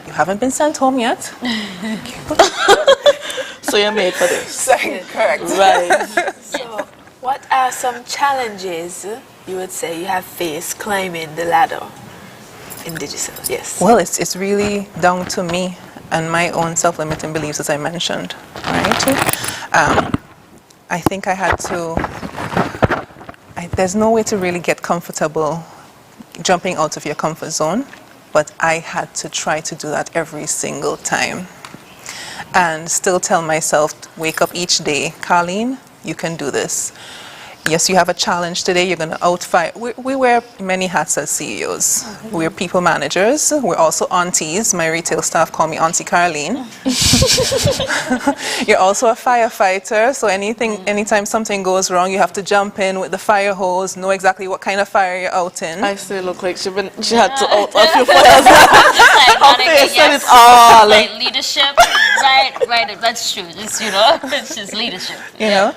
You haven't been sent home yet. So you're made for this. Correct. Right. So what are some challenges you would say you have faced climbing the ladder in Digicel? Yes. Well, it's really down to me and my own self-limiting beliefs, as I mentioned, right? I think I had to, there's no way to really get comfortable jumping out of your comfort zone, but I had to try to do that every single time. And still tell myself, wake up each day, Carleen, you can do this. Yes, you have a challenge today, you're going to outfight. We wear many hats as CEOs. We're people managers, we're also aunties. My retail staff call me Auntie Carleen. You're also a firefighter, so anytime something goes wrong, you have to jump in with the fire hose, know exactly what kind of fire you're out in. I still look like she had to out a few fires. Like leadership, right, that's true. It's just leadership. You know?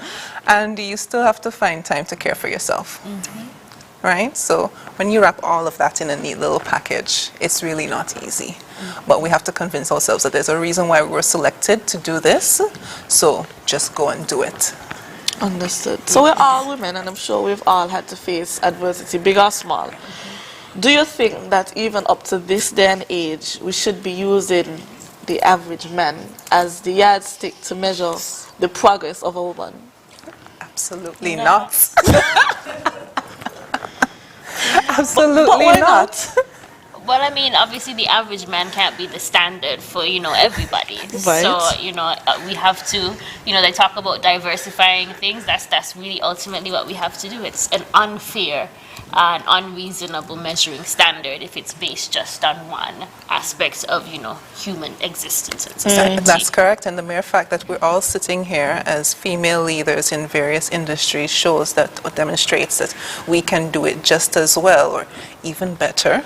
And you still have to find time to care for yourself, right? So when you wrap all of that in a neat little package, it's really not easy. But we have to convince ourselves that there's a reason why we were selected to do this, so just go and do it. Understood. So we're all women, and I'm sure we've all had to face adversity, big or small. Do you think that even up to this day and age, we should be using the average man as the yardstick to measure the progress of a woman? Absolutely not. Absolutely but why not. Well, I mean, obviously the average man can't be the standard for, everybody. Right. So, we have to, they talk about diversifying things. That's really ultimately what we have to do. It's an unfair and unreasonable measuring standard if it's based just on one aspect of, human existence and society. That's correct. And the mere fact that we're all sitting here as female leaders in various industries shows that, or demonstrates that we can do it just as well or even better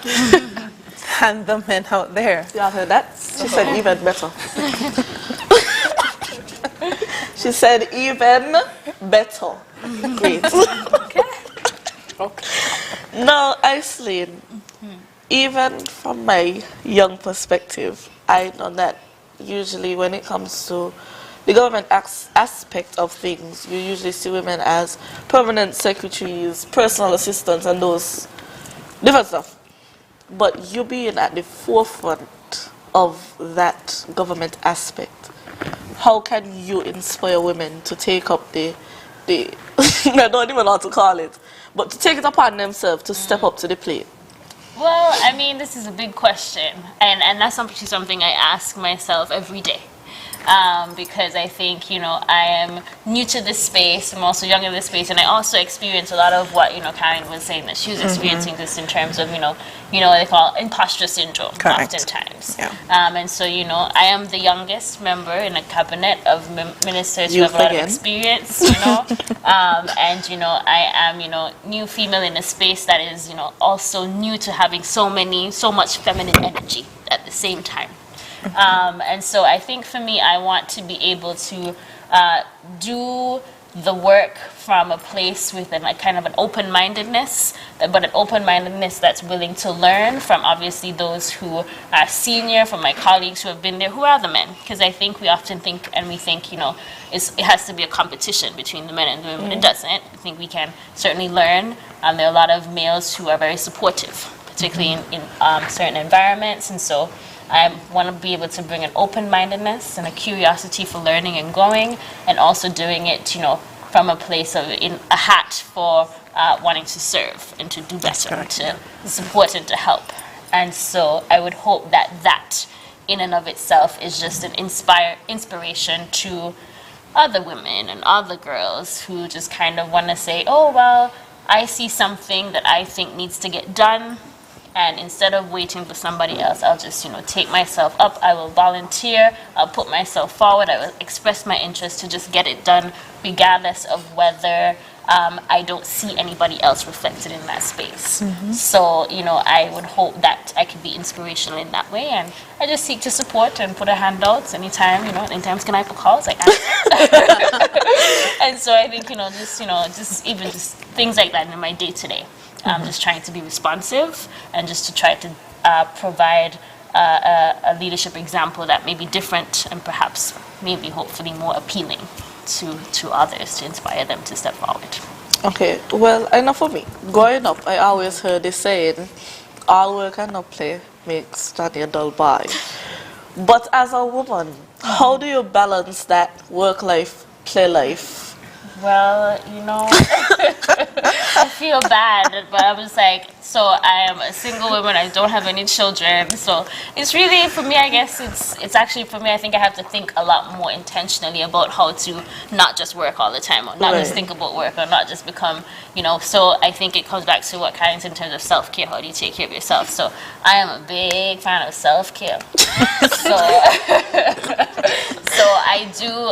than the men out there. Y'all heard that? She said even better. She said even better. Great. Okay. Now, Aislinn, even from my young perspective, I know that usually when it comes to the government aspect of things, you usually see women as permanent secretaries, personal assistants, and those different stuff. But you being at the forefront of that government aspect, how can you inspire women to take up the I don't even know how to call it, but to take it upon themselves to step up to the plate? Well, I mean, this is a big question, and that's actually something I ask myself every day. Because I think, I am new to this space, I'm also young in this space, and I also experience a lot of what, Karen was saying, that she was experiencing this in terms of, what they call imposter syndrome, oftentimes. Yeah. And so, I am the youngest member in a cabinet of ministers who have a lot of experience, and, I am, new female in a space that is, also new to having so much feminine energy at the same time. And so I think for me, I want to be able to do the work from a place with a kind of an open-mindedness, but an open-mindedness that's willing to learn from obviously those who are senior, from my colleagues who have been there, who are the men. Because I think we often think, it has to be a competition between the men and the women. It doesn't. I think we can certainly learn. There are a lot of males who are very supportive, particularly in certain environments, and so I want to be able to bring an open-mindedness and a curiosity for learning and growing, and also doing it, from a place of in a hat for wanting to serve and to do better, and to support and to help. And so I would hope that in and of itself is just an inspiration to other women and other girls who just kind of want to say, oh, well, I see something that I think needs to get done. And instead of waiting for somebody else, I'll just, take myself up. I will volunteer. I'll put myself forward. I will express my interest to just get it done, regardless of whether I don't see anybody else reflected in that space. So, I would hope that I can be inspirational in that way. And I just seek to support and put a handout anytime, anytime SKNYPA calls, I answer. And so I think, just things like that in my day-to-day. Just trying to be responsive and just to try to provide a leadership example that may be different and perhaps maybe hopefully more appealing to others, to inspire them to step forward. Okay, well, I know for me, growing up, I always heard this saying, all work and no play makes Johnny a dull boy. But as a woman, how do you balance that work life, play life? Well, I feel bad, but I was like, so I am a single woman, I don't have any children, so it's really, for me, I guess it's actually, for me, I think I have to think a lot more intentionally about how to not just work all the time, or not just think about work, or not just become, so I think it comes back to what Karen's in terms of self-care, how do you take care of yourself? So I am a big fan of self-care. So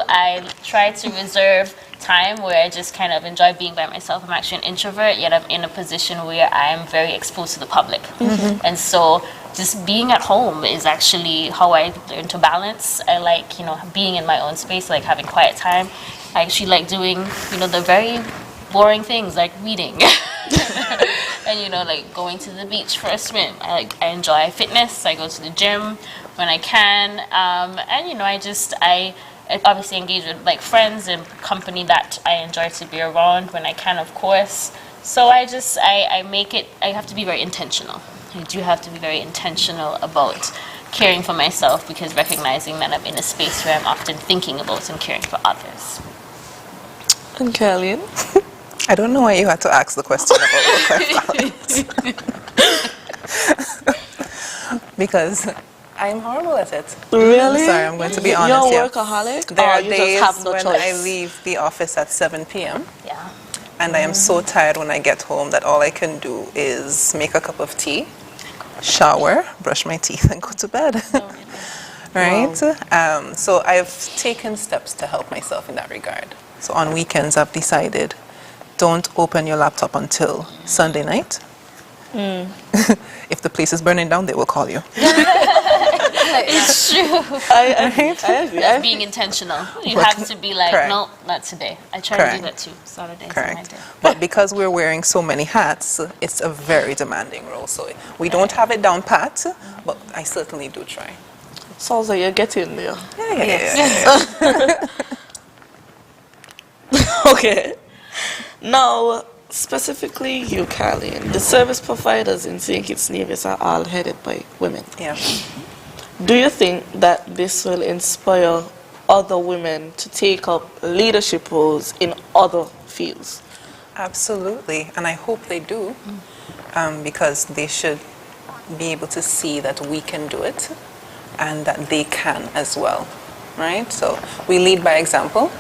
I try to reserve time where I just kind of enjoy being by myself. I'm actually an introvert, yet I'm in a position where I am very exposed to the public. And so just being at home is actually how I learn to balance. I like, being in my own space, like having quiet time. I actually like doing, the very boring things like reading. and like going to the beach for a swim. I enjoy fitness. I go to the gym when I can, and I obviously engage with like friends and company that I enjoy to be around when I can, of course. So I make it. I have to be very intentional. I do have to be very intentional about caring for myself, because recognizing that I'm in a space where I'm often thinking about and caring for others. And Caroline? I don't know why you had to ask the question about work-life balance. Because I'm horrible at it. Really? I'm sorry, I'm going to be honest. You're a workaholic? There are you days just have no when choice? I leave the office at 7 p.m. Yeah. And I am so tired when I get home that all I can do is make a cup of tea, shower, brush my teeth, and go to bed. Right? Wow. So I've taken steps to help myself in that regard. So on weekends, I've decided, don't open your laptop until Sunday night. If the place is burning down, they will call you. It's true. I agree. That's being intentional. You have to be like, Correct. no, not today. I try to do that too. Saturdays are my day. But because we're wearing so many hats, it's a very demanding role. So we don't have it down pat, but I certainly do try. Sounds like you're getting there. Yeah. Okay. Now, specifically you, Caroline, the service providers in St. Kitts-Nevis are all headed by women. Yeah. Do you think that this will inspire other women to take up leadership roles in other fields? Absolutely, and I hope they do, because they should be able to see that we can do it and that they can as well, right? So we lead by example,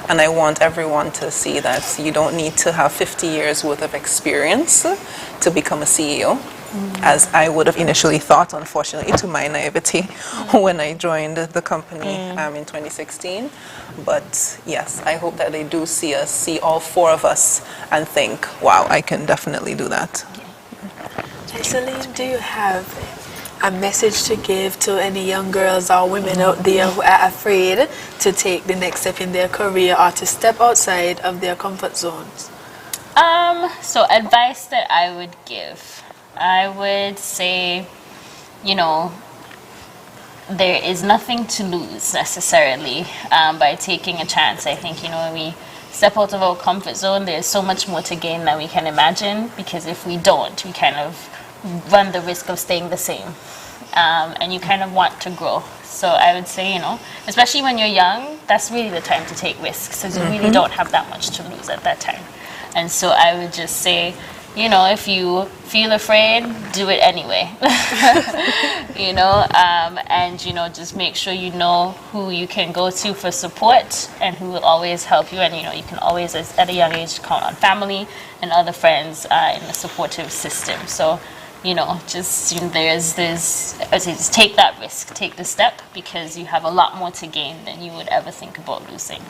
and I want everyone to see that you don't need to have 50 years worth of experience to become a CEO. As I would have initially thought, unfortunately, to my naivety when I joined the company in 2016. But yes, I hope that they do see us, see all four of us, and think, wow, I can definitely do that. Celine, do you have a message to give to any young girls or women out there who are afraid to take the next step in their career or to step outside of their comfort zones? So advice that I would give, I would say, there is nothing to lose necessarily by taking a chance. I think, when we step out of our comfort zone, there's so much more to gain than we can imagine, because if we don't, we kind of run the risk of staying the same. And you kind of want to grow. So I would say, especially when you're young, that's really the time to take risks, because you really don't have that much to lose at that time. And so I would just say, if you feel afraid, do it anyway. And just make sure you know who you can go to for support and who will always help you. And you can always, at a young age, count on family and other friends in a supportive system. So just take that risk, take the step, because you have a lot more to gain than you would ever think about losing.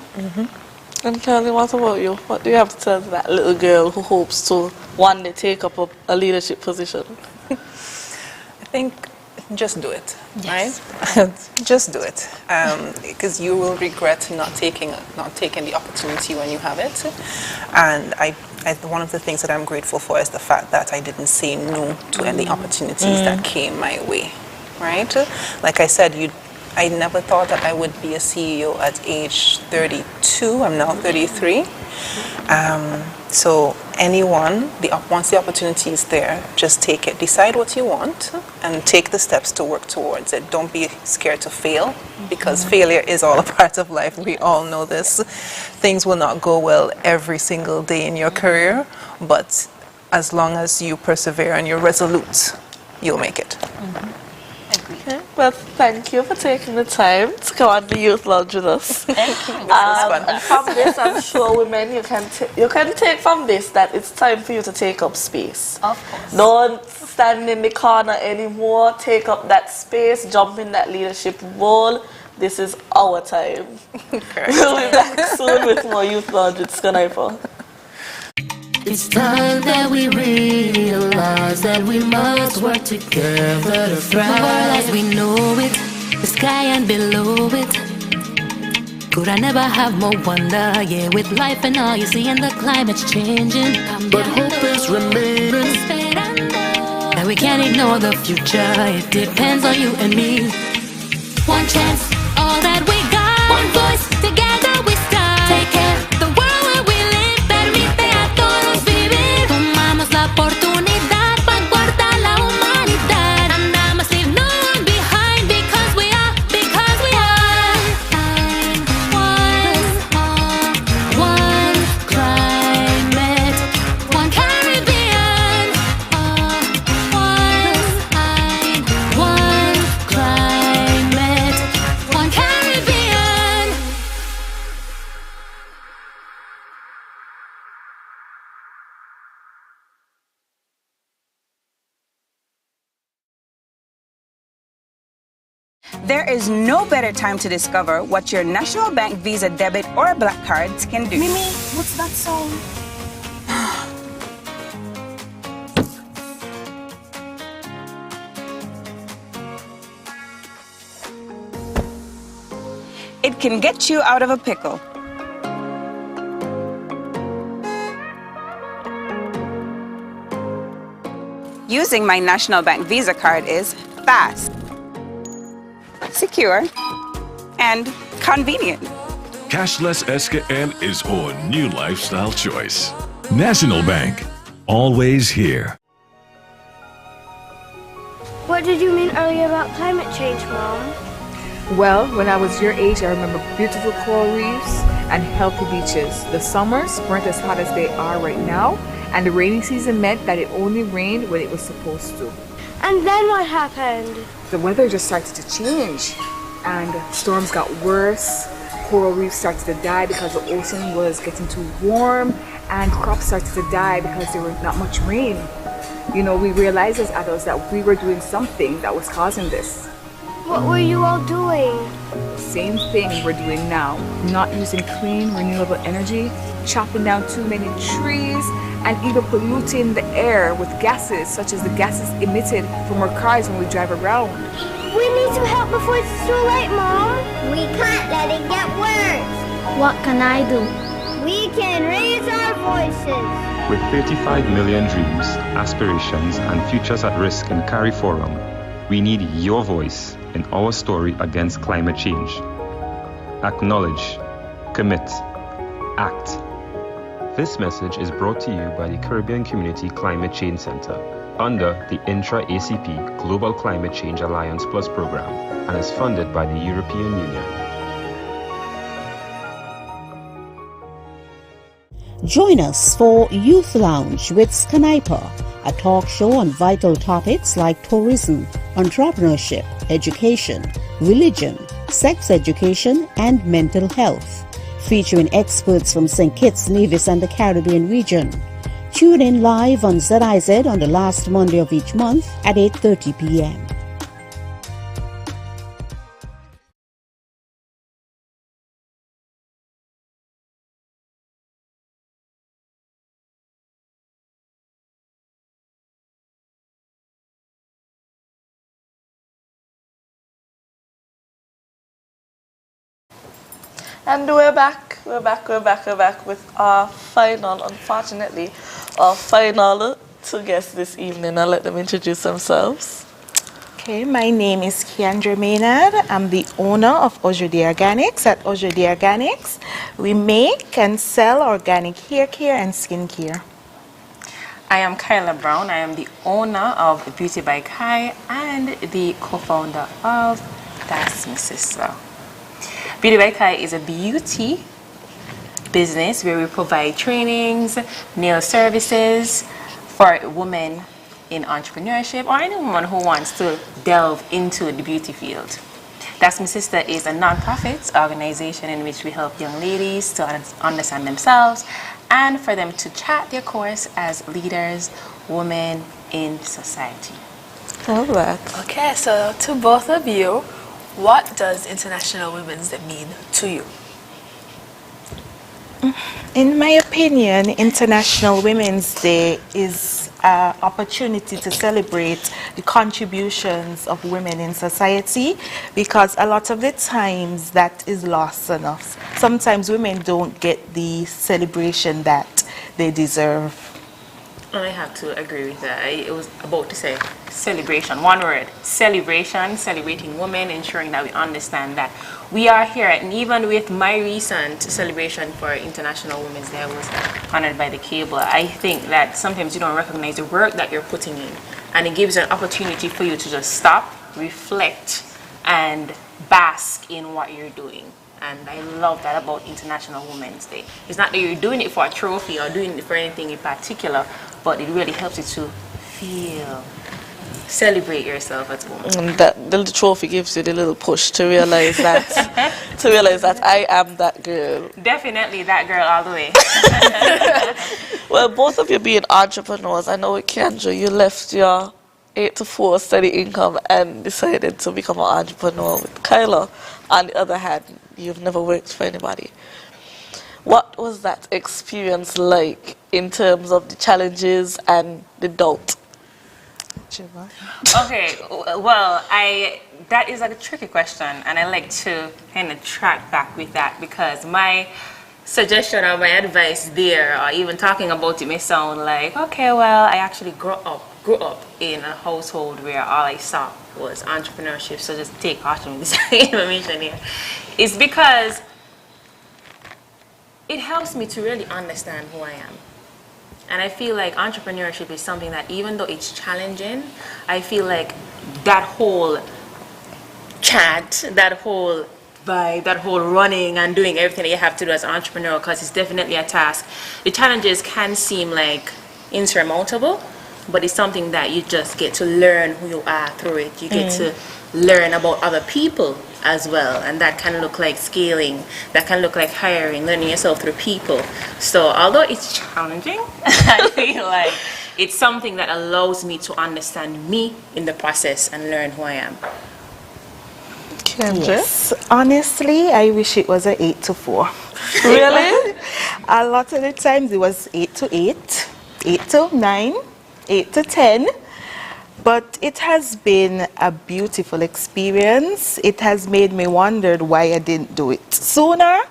And Caroline, what about you? What do you have to tell that little girl who hopes to one day take up a leadership position? I think just do it, right? Just do it, because you will regret not taking the opportunity when you have it. And one of the things that I'm grateful for is the fact that I didn't say no to any opportunities that came my way, right? Like I said, I never thought that I would be a CEO at age 32. I'm now 33. So anyone, once the opportunity is there, just take it. Decide what you want and take the steps to work towards it. Don't be scared to fail, because failure is all a part of life. We all know this. Things will not go well every single day in your career, but as long as you persevere and you're resolute, you'll make it. Okay. Well, thank you for taking the time to come on the Youth Lounge with us. Thank you. And from this, I'm sure women, you can take from this that it's time for you to take up space. Of course. Don't stand in the corner anymore. Take up that space. Jump in that leadership role. This is our time. We'll be back soon with more Youth Lounge with SKNYPA. It's time that we realize that we must work together to thrive. As we know it, the sky and below it. Could I never have more wonder? Yeah, with life and all you see and the climate's changing. But hope is remaining. That we can't ignore the future. It depends on you and me. One chance, all that we got. One voice, together we start. Take care, the world where we live. Permite a todos vivir. Tomamos la oportunidad para guardar la humanidad. And I must leave no one behind because we are one climate, one Caribbean. One climate, one Caribbean. There is no better time to discover what your National Bank Visa debit or black cards can do. Mimi, what's that song? It can get you out of a pickle. Using my National Bank Visa card is fast, secure, and convenient. Cashless SKN is our new lifestyle choice. National Bank, always here. What did you mean earlier about climate change, Mom? Well, when I was your age, I remember beautiful coral reefs and healthy beaches. The summers weren't as hot as they are right now, and the rainy season meant that it only rained when it was supposed to. And then what happened? The weather just started to change, and storms got worse. Coral reefs started to die because the ocean was getting too warm, and crops started to die because there was not much rain. You know, we realized as adults that we were doing something that was causing this. What were you all doing? The same thing we're doing now. Not using clean, renewable energy, chopping down too many trees, and even polluting the air with gases such as the gases emitted from our cars when we drive around. We need to help before it's too late, Mom. We can't let it get worse. What can I do? We can raise our voices. With 35 million dreams, aspirations, and futures at risk in Cari Forum, we need your voice in our story against climate change. Acknowledge, commit, act. This message is brought to you by the Caribbean Community Climate Change Center under the Intra-ACP Global Climate Change Alliance Plus program and is funded by the European Union. Join us for Youth Lounge with SKNYPA, a talk show on vital topics like tourism, entrepreneurship, education, religion, sex education, and mental health, featuring experts from St. Kitts-Nevis and the Caribbean region. Tune in live on ZIZ on the last Monday of each month at 8:30 p.m. And we're back with our final, unfortunately, our final two guests this evening. I'll let them introduce themselves. Okay, my name is Kiandra Maynard. I'm the owner of Ojudi Organics. At Ojudi Organics, we make and sell organic hair care and skin care. I am Kyla Brown. I am the owner of Beauty by Kai and the co-founder of That's My Sister. Beauty by Kai is a beauty business where we provide trainings, nail services for women in entrepreneurship or any woman who wants to delve into the beauty field. That's My Sister is a non-profit organization in which we help young ladies to understand themselves and for them to chart their course as leaders, women in society. All right. Okay, so to both of you, what does International Women's Day mean to you? In my opinion, International Women's Day is opportunity to celebrate the contributions of women in society, because a lot of the times that is lost on us. Sometimes women don't get the celebration that they deserve. I have to agree with that. I was about to say celebration, one word, celebration, celebrating women, ensuring that we understand that we are here. And even with my recent celebration for International Women's Day, I was honored by the cable. I think that sometimes you don't recognize the work that you're putting in, and it gives an opportunity for you to just stop, reflect, and bask in what you're doing. And I love that about International Women's Day. It's not that you're doing it for a trophy or doing it for anything in particular, but it really helps you to feel, celebrate yourself as a woman. And that the trophy gives you the little push to realize that I am that girl. Definitely that girl all the way. Well, both of you being entrepreneurs, I know with Kendra, you left your 8 to 4 steady income and decided to become an entrepreneur. With Kyla, on the other hand, you've never worked for anybody. What was that experience like in terms of the challenges and the doubt? Okay, well, that is a tricky question, and I like to kind of track back with that, because my suggestion or my advice there, or even talking about it, may sound like, okay, well, I actually grew up in a household where all I saw was entrepreneurship, so just take caution with this information here. It's because it helps me to really understand who I am. And I feel like entrepreneurship is something that, even though it's challenging, I feel like that whole chant, that whole vibe, that whole running and doing everything that you have to do as an entrepreneur, because it's definitely a task. The challenges can seem like insurmountable, but it's something that you just get to learn who you are through it. You get to learn about other people as well, and that can look like scaling, that can look like hiring, learning yourself through people. So although it's challenging, I feel like it's something that allows me to understand me in the process and learn who I am. Yes, honestly, I wish it was an 8 to 4. Really? A lot of the times it was 8 to 8, 8 to 9, 8 to 10. But it has been a beautiful experience. It has made me wonder why I didn't do it sooner.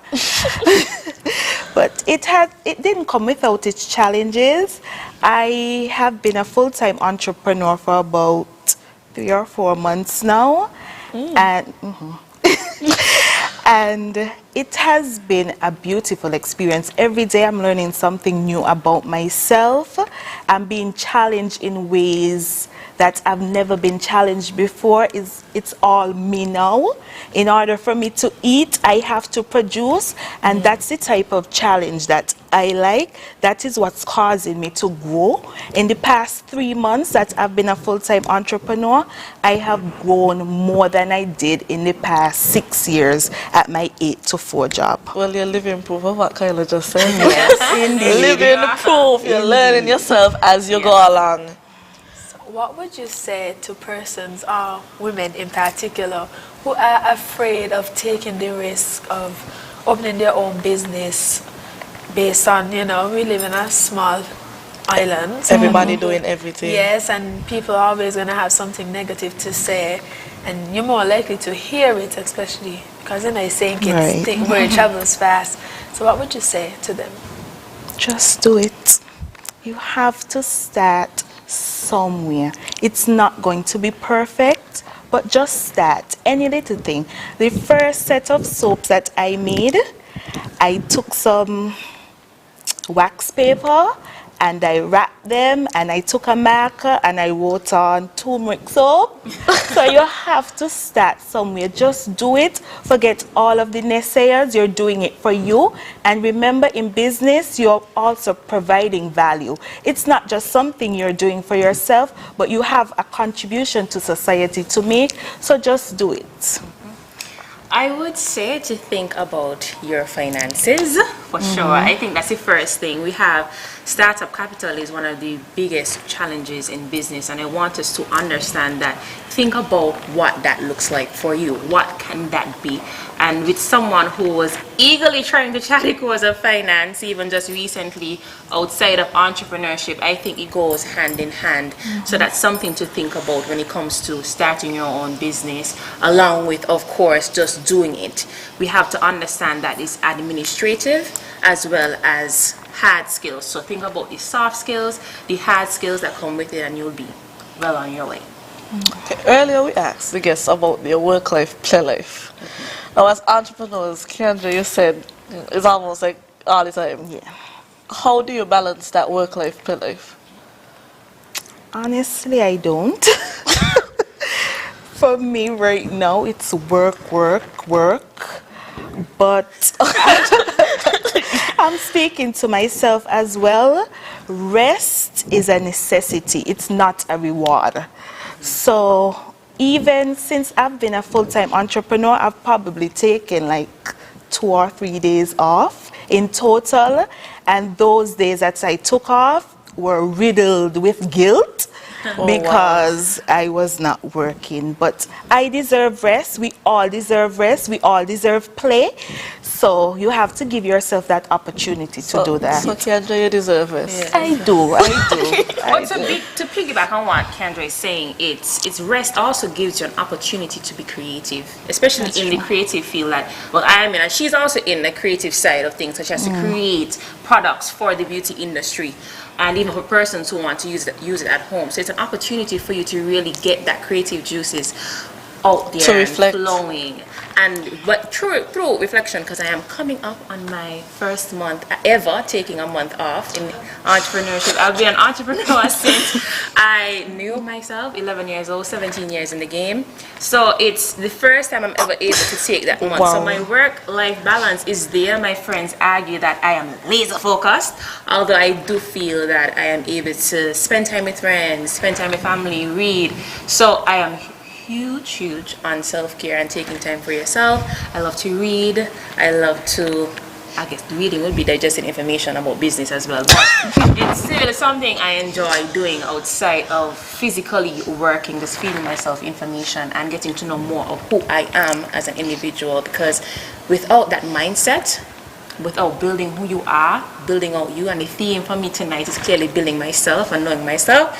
But it didn't come without its challenges. I have been a full-time entrepreneur for about 3 or 4 months now. And and it has been a beautiful experience. Every day I'm learning something new about myself. I'm being challenged in ways that I've never been challenged before. It's all me now. In order for me to eat, I have to produce, and that's the type of challenge that I like. That is what's causing me to grow. In the past 3 months that I've been a full-time entrepreneur, I have grown more than I did in the past 6 years at my 8 to 4 job. Well, you're living proof of what Kyla just said. Yes, indeed. Living proof. You're learning yourself as you go along. What would you say to persons, or women in particular, who are afraid of taking the risk of opening their own business based on, we live in a small island. Everybody doing everything. Yes, and people are always going to have something negative to say, and you're more likely to hear it, especially because I think it's where it travels fast. So what would you say to them? Just do it. You have to start somewhere. It's not going to be perfect, but just start. Any little thing. The first set of soaps that I made, I took some wax paper and I wrapped them, and I took a marker and I wrote on turmeric soap. So you have to start somewhere. Just do it. Forget all of the naysayers. You're doing it for you. And remember, in business, you're also providing value. It's not just something you're doing for yourself, but you have a contribution to society to make. So just do it. I would say to think about your finances, for sure. I think that's the first thing. We have startup capital is one of the biggest challenges in business, and I want us to understand that. Think about what that looks like for you. What can that be? And with someone who was eagerly trying to chart the course of finance, even just recently outside of entrepreneurship, I think it goes hand in hand. So that's something to think about when it comes to starting your own business, along with, of course, just doing it. We have to understand that it's administrative as well as hard skills. So think about the soft skills, the hard skills that come with it, and you'll be well on your way. Okay. Earlier we asked the guests about their work life, play life. Now as entrepreneurs, Kendra, you said it's almost like all the time. Yeah. How do you balance that work life, play life? Honestly, I don't. For me right now, it's work, work, work. But I'm speaking to myself as well. Rest is a necessity. It's not a reward. So even since I've been a full-time entrepreneur, I've probably taken like 2 or 3 days off in total. And those days that I took off were riddled with guilt because I was not working. But I deserve rest. We all deserve rest. We all deserve play. So you have to give yourself that opportunity to do that. So Kendra, you deserve rest. I do. But to piggyback on what Kendra is saying, it's rest also gives you an opportunity to be creative, especially in the creative field. Like, well, I mean, and she's also in the creative side of things, such as to create products for the beauty industry, and even for persons who want to use it at home. So it's an opportunity for you to really get that creative juices out there to reflect. And flowing. But through reflection, because I am coming up on my first month ever taking a month off in entrepreneurship. I've been an entrepreneur since I knew myself, 11 years old, 17 years in the game. So it's the first time I'm ever able to take that month. Wow. So my work-life balance is there. My friends argue that I am laser focused, although I do feel that I am able to spend time with friends, spend time with family, read. So I am huge on self-care and taking time for yourself. I love to read. I love to, I guess reading would be digesting information about business as well, but it's still something I enjoy doing outside of physically working, just feeding myself information and getting to know more of who I am as an individual, because without that mindset, without building who you are, building out you, and the theme for me tonight is clearly building myself and knowing myself,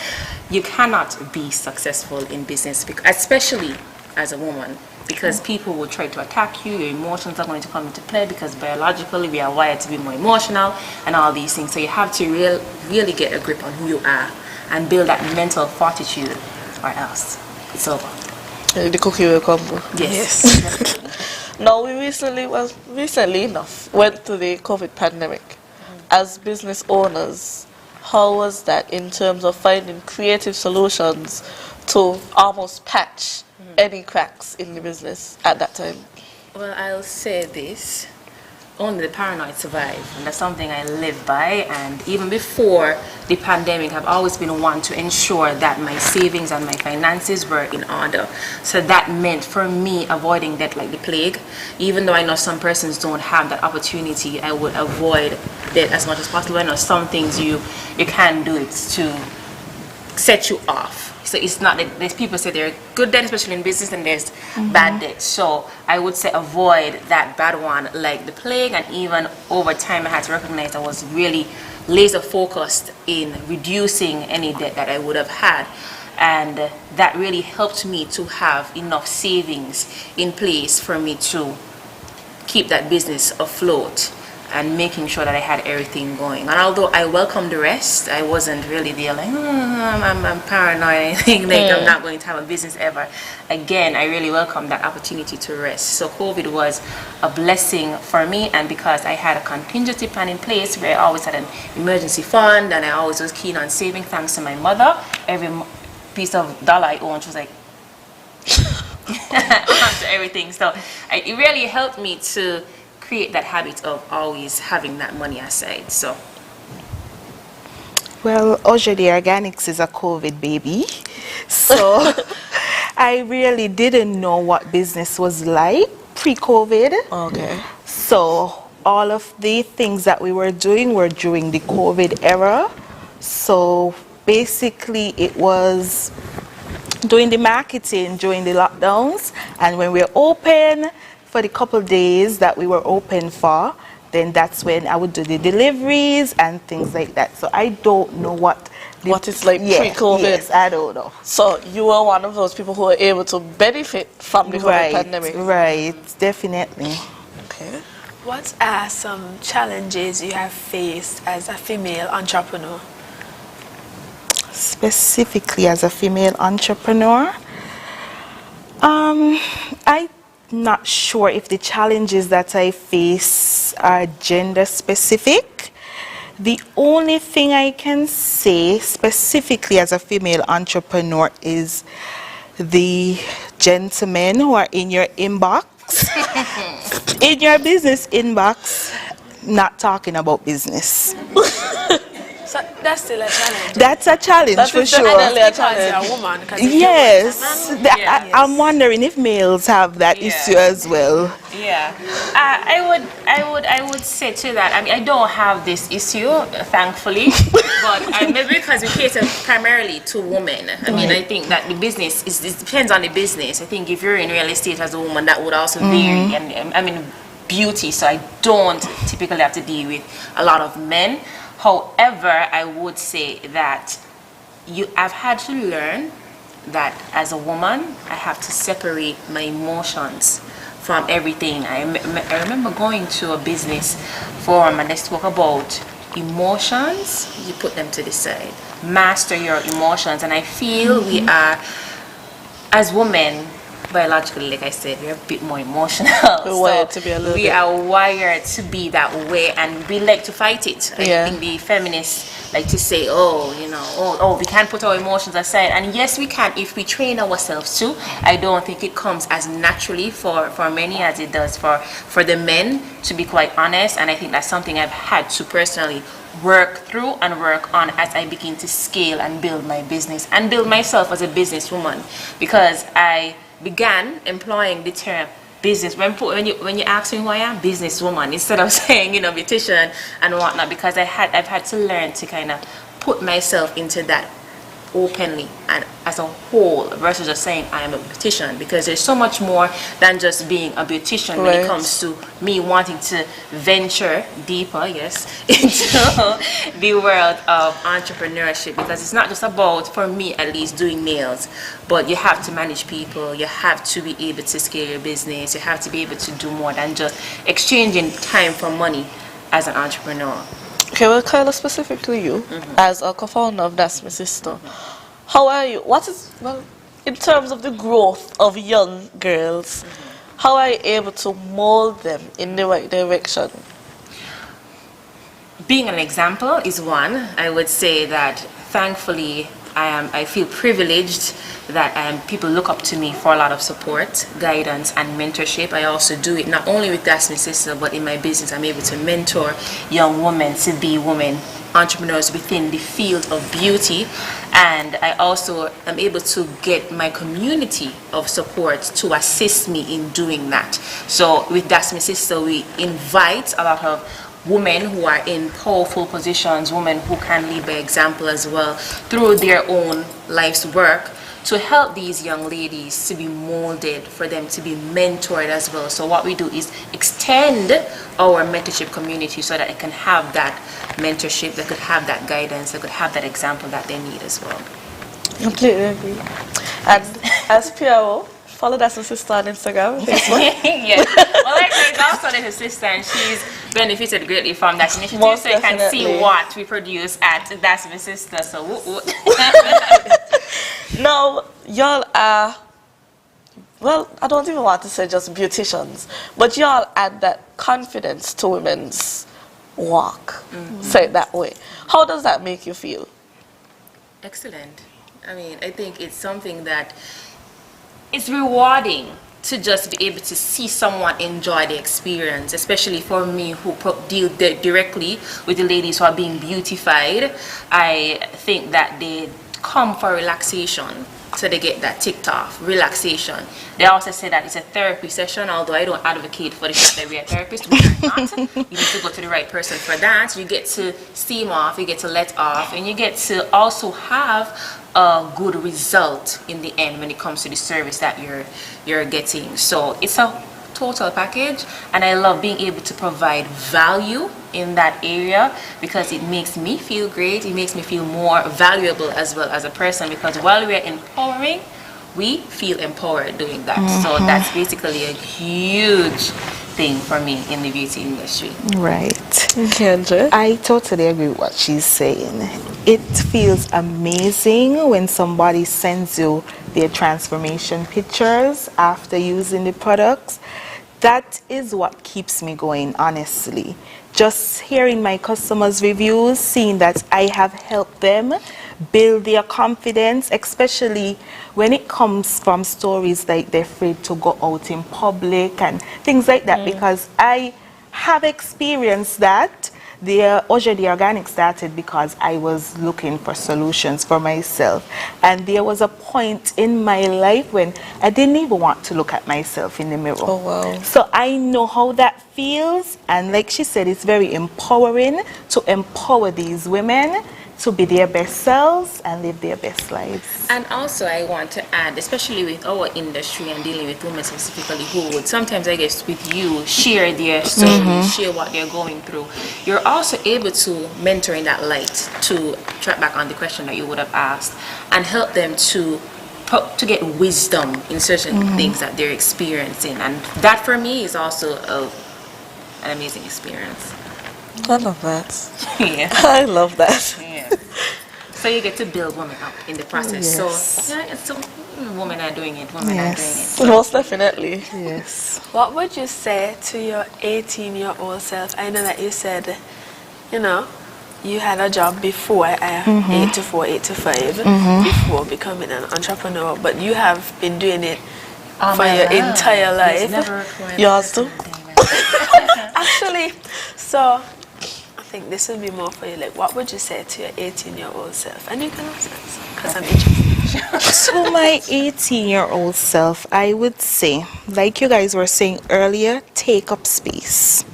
you cannot be successful in business, especially as a woman, because people will try to attack you. Your emotions are going to come into play because biologically we are wired to be more emotional and all these things. So you have to really get a grip on who you are and build that mental fortitude, or else it's over. The cookie will come. Yes. Now we recently enough went through the COVID pandemic. As business owners, how was that in terms of finding creative solutions to almost patch any cracks in the business at that time? Well, I'll say this. Only the paranoid survive, and that's something I live by. And even before the pandemic, I've always been one to ensure that my savings and my finances were in order. So that meant for me avoiding debt like the plague. Even though I know some persons don't have that opportunity, I would avoid debt as much as possible. I know some things you can do it to set you off. So it's not that there's people say there are good debt, especially in business, and there's bad debt. So I would say avoid that bad one like the plague. And even over time, I had to recognize I was really laser focused in reducing any debt that I would have had. And that really helped me to have enough savings in place for me to keep that business afloat and making sure that I had everything going. And although I welcomed the rest, I wasn't really there like, I'm paranoid, like I'm not going to have a business ever. Again, I really welcomed that opportunity to rest. So COVID was a blessing for me, and because I had a contingency plan in place where I always had an emergency fund, and I always was keen on saving, thanks to my mother. Every piece of dollar I owned, she was like, to everything. So it really helped me to create that habit of always having that money aside. So, well, Oja the Organics is a COVID baby, so I really didn't know what business was like pre-COVID. Okay. So all of the things that we were doing were during the COVID era. So basically it was doing the marketing during the lockdowns, and when we're open, for the couple days that we were open for, then that's when I would do the deliveries and things like that. So I don't know what it's like pre-COVID. Yes, I don't know. So you were one of those people who were able to benefit from the COVID pandemic. Right, definitely. Okay. What are some challenges you have faced as a female entrepreneur? Specifically as a female entrepreneur, I'm not sure if the challenges that I face are gender specific. The only thing I can say specifically as a female entrepreneur is the gentlemen who are in your inbox, in your business inbox, not talking about business. So that's still a challenge. That's a challenge for sure. Because you're a woman. Yes, I'm wondering if males have that issue as well. Yeah, I would say to that. I mean, I don't have this issue, thankfully, but maybe because we cater primarily to women. I mean, I think that the business it depends on the business. I think if you're in real estate as a woman, that would also vary. And I mean, beauty. So I don't typically have to deal with a lot of men. However, I would say that I've had to learn that as a woman, I have to separate my emotions from everything. I remember going to a business forum and they spoke about emotions. You put them to the side. Master your emotions. And I feel we are, as women, biologically, like I said, we're a bit more emotional. We are wired to be that way, and we like to fight it. I think the feminists like to say, we can't put our emotions aside. And yes, we can if we train ourselves to. I don't think it comes as naturally for many as it does for the men, to be quite honest. And I think that's something I've had to personally work through and work on as I begin to scale and build my business and build myself as a businesswoman, because I began employing the term business when you ask me who I am, businesswoman, instead of saying beautician and whatnot, because I've had to learn to kind of put myself into that openly and as a whole versus just saying I am a beautician, because there's so much more than just being a beautician when it comes to me wanting to venture deeper into the world of entrepreneurship, because it's not just about, for me at least, doing nails, but you have to manage people, you have to be able to scale your business, you have to be able to do more than just exchanging time for money as an entrepreneur. Okay, well, Kyla, specifically you, as a co-founder of That's My Sister, how are you? In terms of the growth of young girls, how are you able to mold them in the right direction? Being an example is one. I would say that thankfully I feel privileged that people look up to me for a lot of support, guidance, and mentorship. I also do it not only with That's My Sister, but in my business. I'm able to mentor young women to be women entrepreneurs within the field of beauty, and I also am able to get my community of support to assist me in doing that. So with That's My Sister, we invite a lot of women who are in powerful positions, women who can lead by example as well through their own life's work, to help these young ladies to be molded, for them to be mentored as well. So what we do is extend our mentorship community so that they can have that mentorship, they could have that guidance, they could have that example that they need as well. Completely agree. And as PRO, follow That's My Sister on Instagram, Facebook. Yes. Well, like there's also her sister, and she's benefited greatly from that initiative. Most so you can definitely. see what we produce at That's My Sister. So Now, y'all are, well, I don't even want to say just beauticians, but y'all add that confidence to women's walk, say it that way. How does that make you feel? excellent. I mean, I think it's something that it's rewarding to just be able to see someone enjoy the experience, especially for me who deal directly with the ladies who are being beautified. I think that they come for relaxation, so they get that ticked off, relaxation. They also say that it's a therapy session, although I don't advocate for the fact that we are therapists. We are not. You need to go to the right person for that. You get to steam off, you get to let off, and you get to also have a good result in the end when it comes to the service that you're getting. So it's a total package, and I love being able to provide value in that area because it makes me feel great. It makes me feel more valuable as well as a person, because while we're empowering, we feel empowered doing that. So that's basically a huge thing for me in the beauty industry. Right. Kendra? I totally agree with what she's saying. It feels amazing when somebody sends you their transformation pictures after using the products. That is what keeps me going, honestly. Just hearing my customers' reviews, seeing that I have helped them build their confidence, especially when it comes from stories like they're afraid to go out in public and things like that, because I have experienced that. The Organic started because I was looking for solutions for myself, and there was a point in my life when I didn't even want to look at myself in the mirror. Oh wow. So I know how that feels, and like she said, it's very empowering to empower these women to be their best selves and live their best lives. And also I want to add, especially with our industry and dealing with women specifically who would sometimes, I guess, with you, share their story, share what they're going through. You're also able to mentor in that light, to track back on the question that you would have asked and help them to get wisdom in certain things that they're experiencing. And that for me is also an amazing experience. I love that. Yeah. I love that. Yeah. So you get to build women up in the process. Yes. So women are doing it. Women are doing it. Most definitely. Yes. What would you say to your 18-year-old self? I know that you said, you know, you had a job before 8 to 4, 8 to 5 before becoming an entrepreneur, but you have been doing it for your entire life. Yours too? Actually, so I think this would be more for you. Like, what would you say to your 18-year-old self? And you can answer this because I'm interested. To my 18-year-old self, I would say, like you guys were saying earlier, take up space.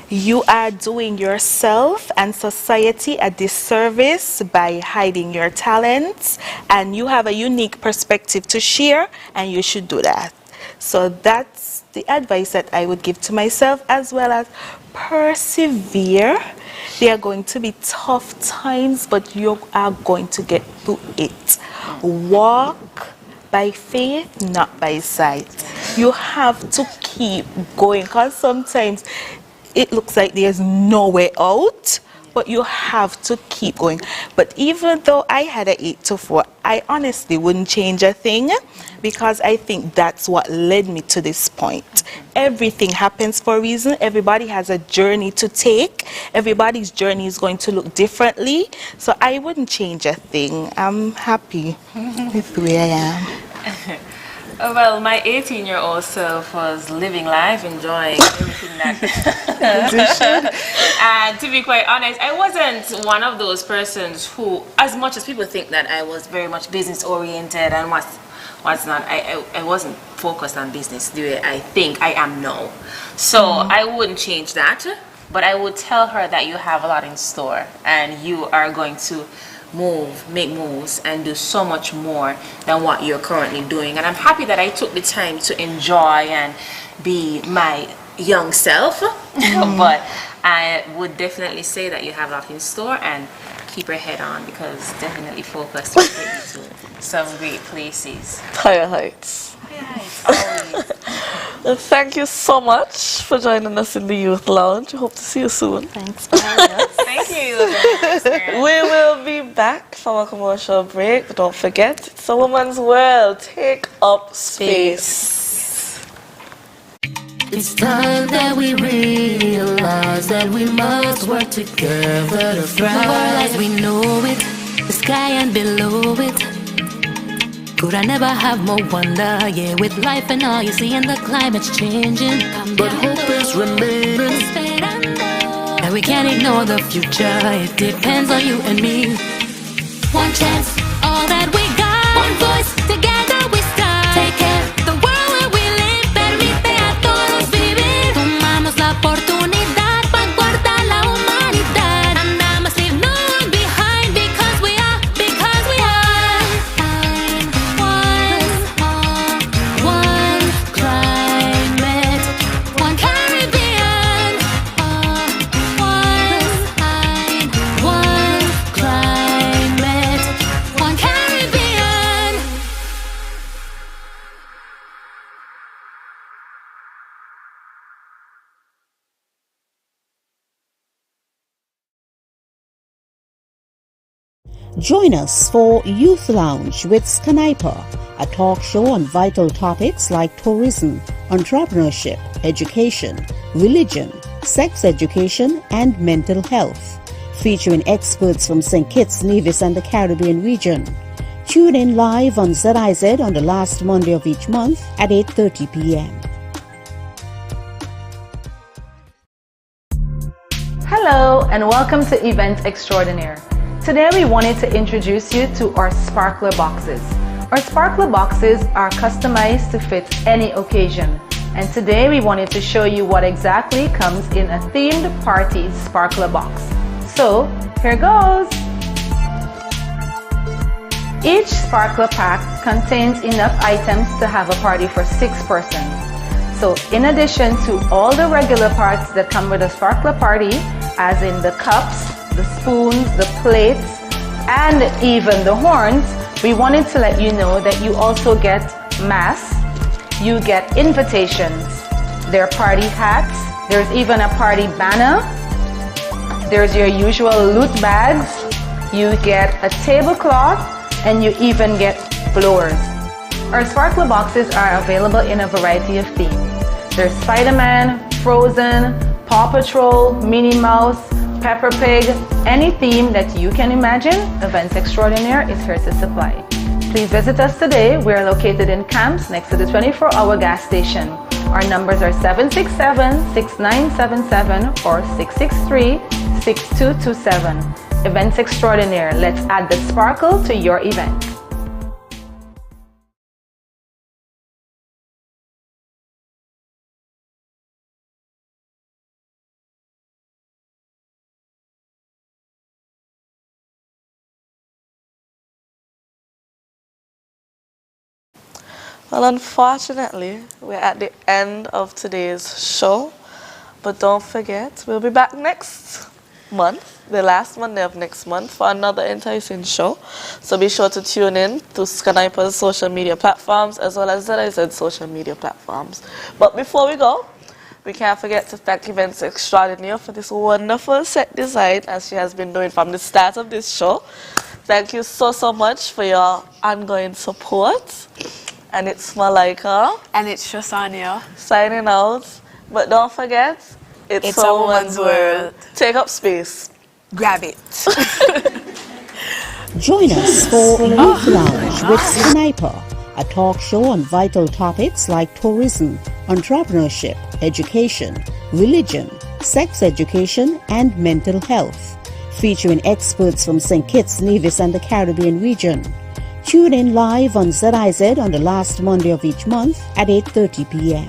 You are doing yourself and society a disservice by hiding your talents, and you have a unique perspective to share, and you should do that. So that's the advice that I would give to myself, as well as persevere. There are going to be tough times, but you are going to get through it. Walk by faith, not by sight. You have to keep going, because sometimes it looks like there's no way out, but you have to keep going. But even though I had an 8 to 4, I honestly wouldn't change a thing, because I think that's what led me to this point. Everything happens for a reason. Everybody has a journey to take. Everybody's journey is going to look differently. So I wouldn't change a thing. I'm happy with where I am. Well, my 18-year-old self was living life, enjoying everything that and to be quite honest, I wasn't one of those persons who, as much as people think that I was very much business oriented and what's not, I wasn't focused on business the way I think I am now. So I wouldn't change that, but I would tell her that you have a lot in store and you are going to make moves and do so much more than what you're currently doing. And I'm happy that I took the time to enjoy and be my young self. But I would definitely say that you have a lot in store, and keep your head on, because definitely focus will take you to some great places. Higher heights. Higher heights, always. Well, thank you so much for joining us in the Youth Lounge. We hope to see you soon. Thanks for having us. Thank you. We will be back from a commercial break, but don't forget, it's a woman's world. Take up space. It's time that we realize that we must work together to thrive. As we know it, the sky and below it. Could I never have more wonder? Yeah, with life and all you see, and the climate's changing. But hope is remaining. And we can't ignore the future. It depends on you and me. One chance, all that we got. One voice, together we start. Take care, the world where we live. Permite a todos vivir. Tomamos la oportunidad para guardar la humanidad. And I must leave no one behind, because we are. One climate. Join us for Youth Lounge with SKNYPA, a talk show on vital topics like tourism, entrepreneurship, education, religion, sex education, and mental health, featuring experts from St. Kitts-Nevis and the Caribbean region. Tune in live on ZIZ on the last Monday of each month at 8:30 p.m. Hello and welcome to Event Extraordinaire. Today we wanted to introduce you to our sparkler boxes. Our sparkler boxes are customized to fit any occasion. And today we wanted to show you what exactly comes in a themed party sparkler box. So here goes! Each sparkler pack contains enough items to have a party for 6 persons. So in addition to all the regular parts that come with a sparkler party, as in the cups, the spoons, the plates, and even the horns, we wanted to let you know that you also get masks, you get invitations, there are party hats, there's even a party banner, there's your usual loot bags, you get a tablecloth, and you even get blowers. Our sparkler boxes are available in a variety of themes. There's Spider-Man, Frozen, Paw Patrol, Minnie Mouse, Peppa Pig, any theme that you can imagine, Events Extraordinaire is here to supply. Please visit us today. We are located in Camps next to the 24-hour gas station. Our numbers are 767-6977 or 663-6227. Events Extraordinaire. Let's add the sparkle to your event. Well, unfortunately, we're at the end of today's show, but don't forget, we'll be back next month, the last Monday of next month, for another enticing show. So be sure to tune in to SKNYPA's social media platforms as well as ZIZ's social media platforms. But before we go, we can't forget to thank Events Extraordinaire for this wonderful set design, as she has been doing from the start of this show. Thank you so much for your ongoing support. And it's Malaika. And it's Shasania. Signing out. But don't forget, it's a woman's world. Take up space. Grab it. Join us for Youth Lounge with SKNYPA, a talk show on vital topics like tourism, entrepreneurship, education, religion, sex education, and mental health, featuring experts from St. Kitts-Nevis and the Caribbean region. Tune in live on ZIZ on the last Monday of each month at 8:30 p.m.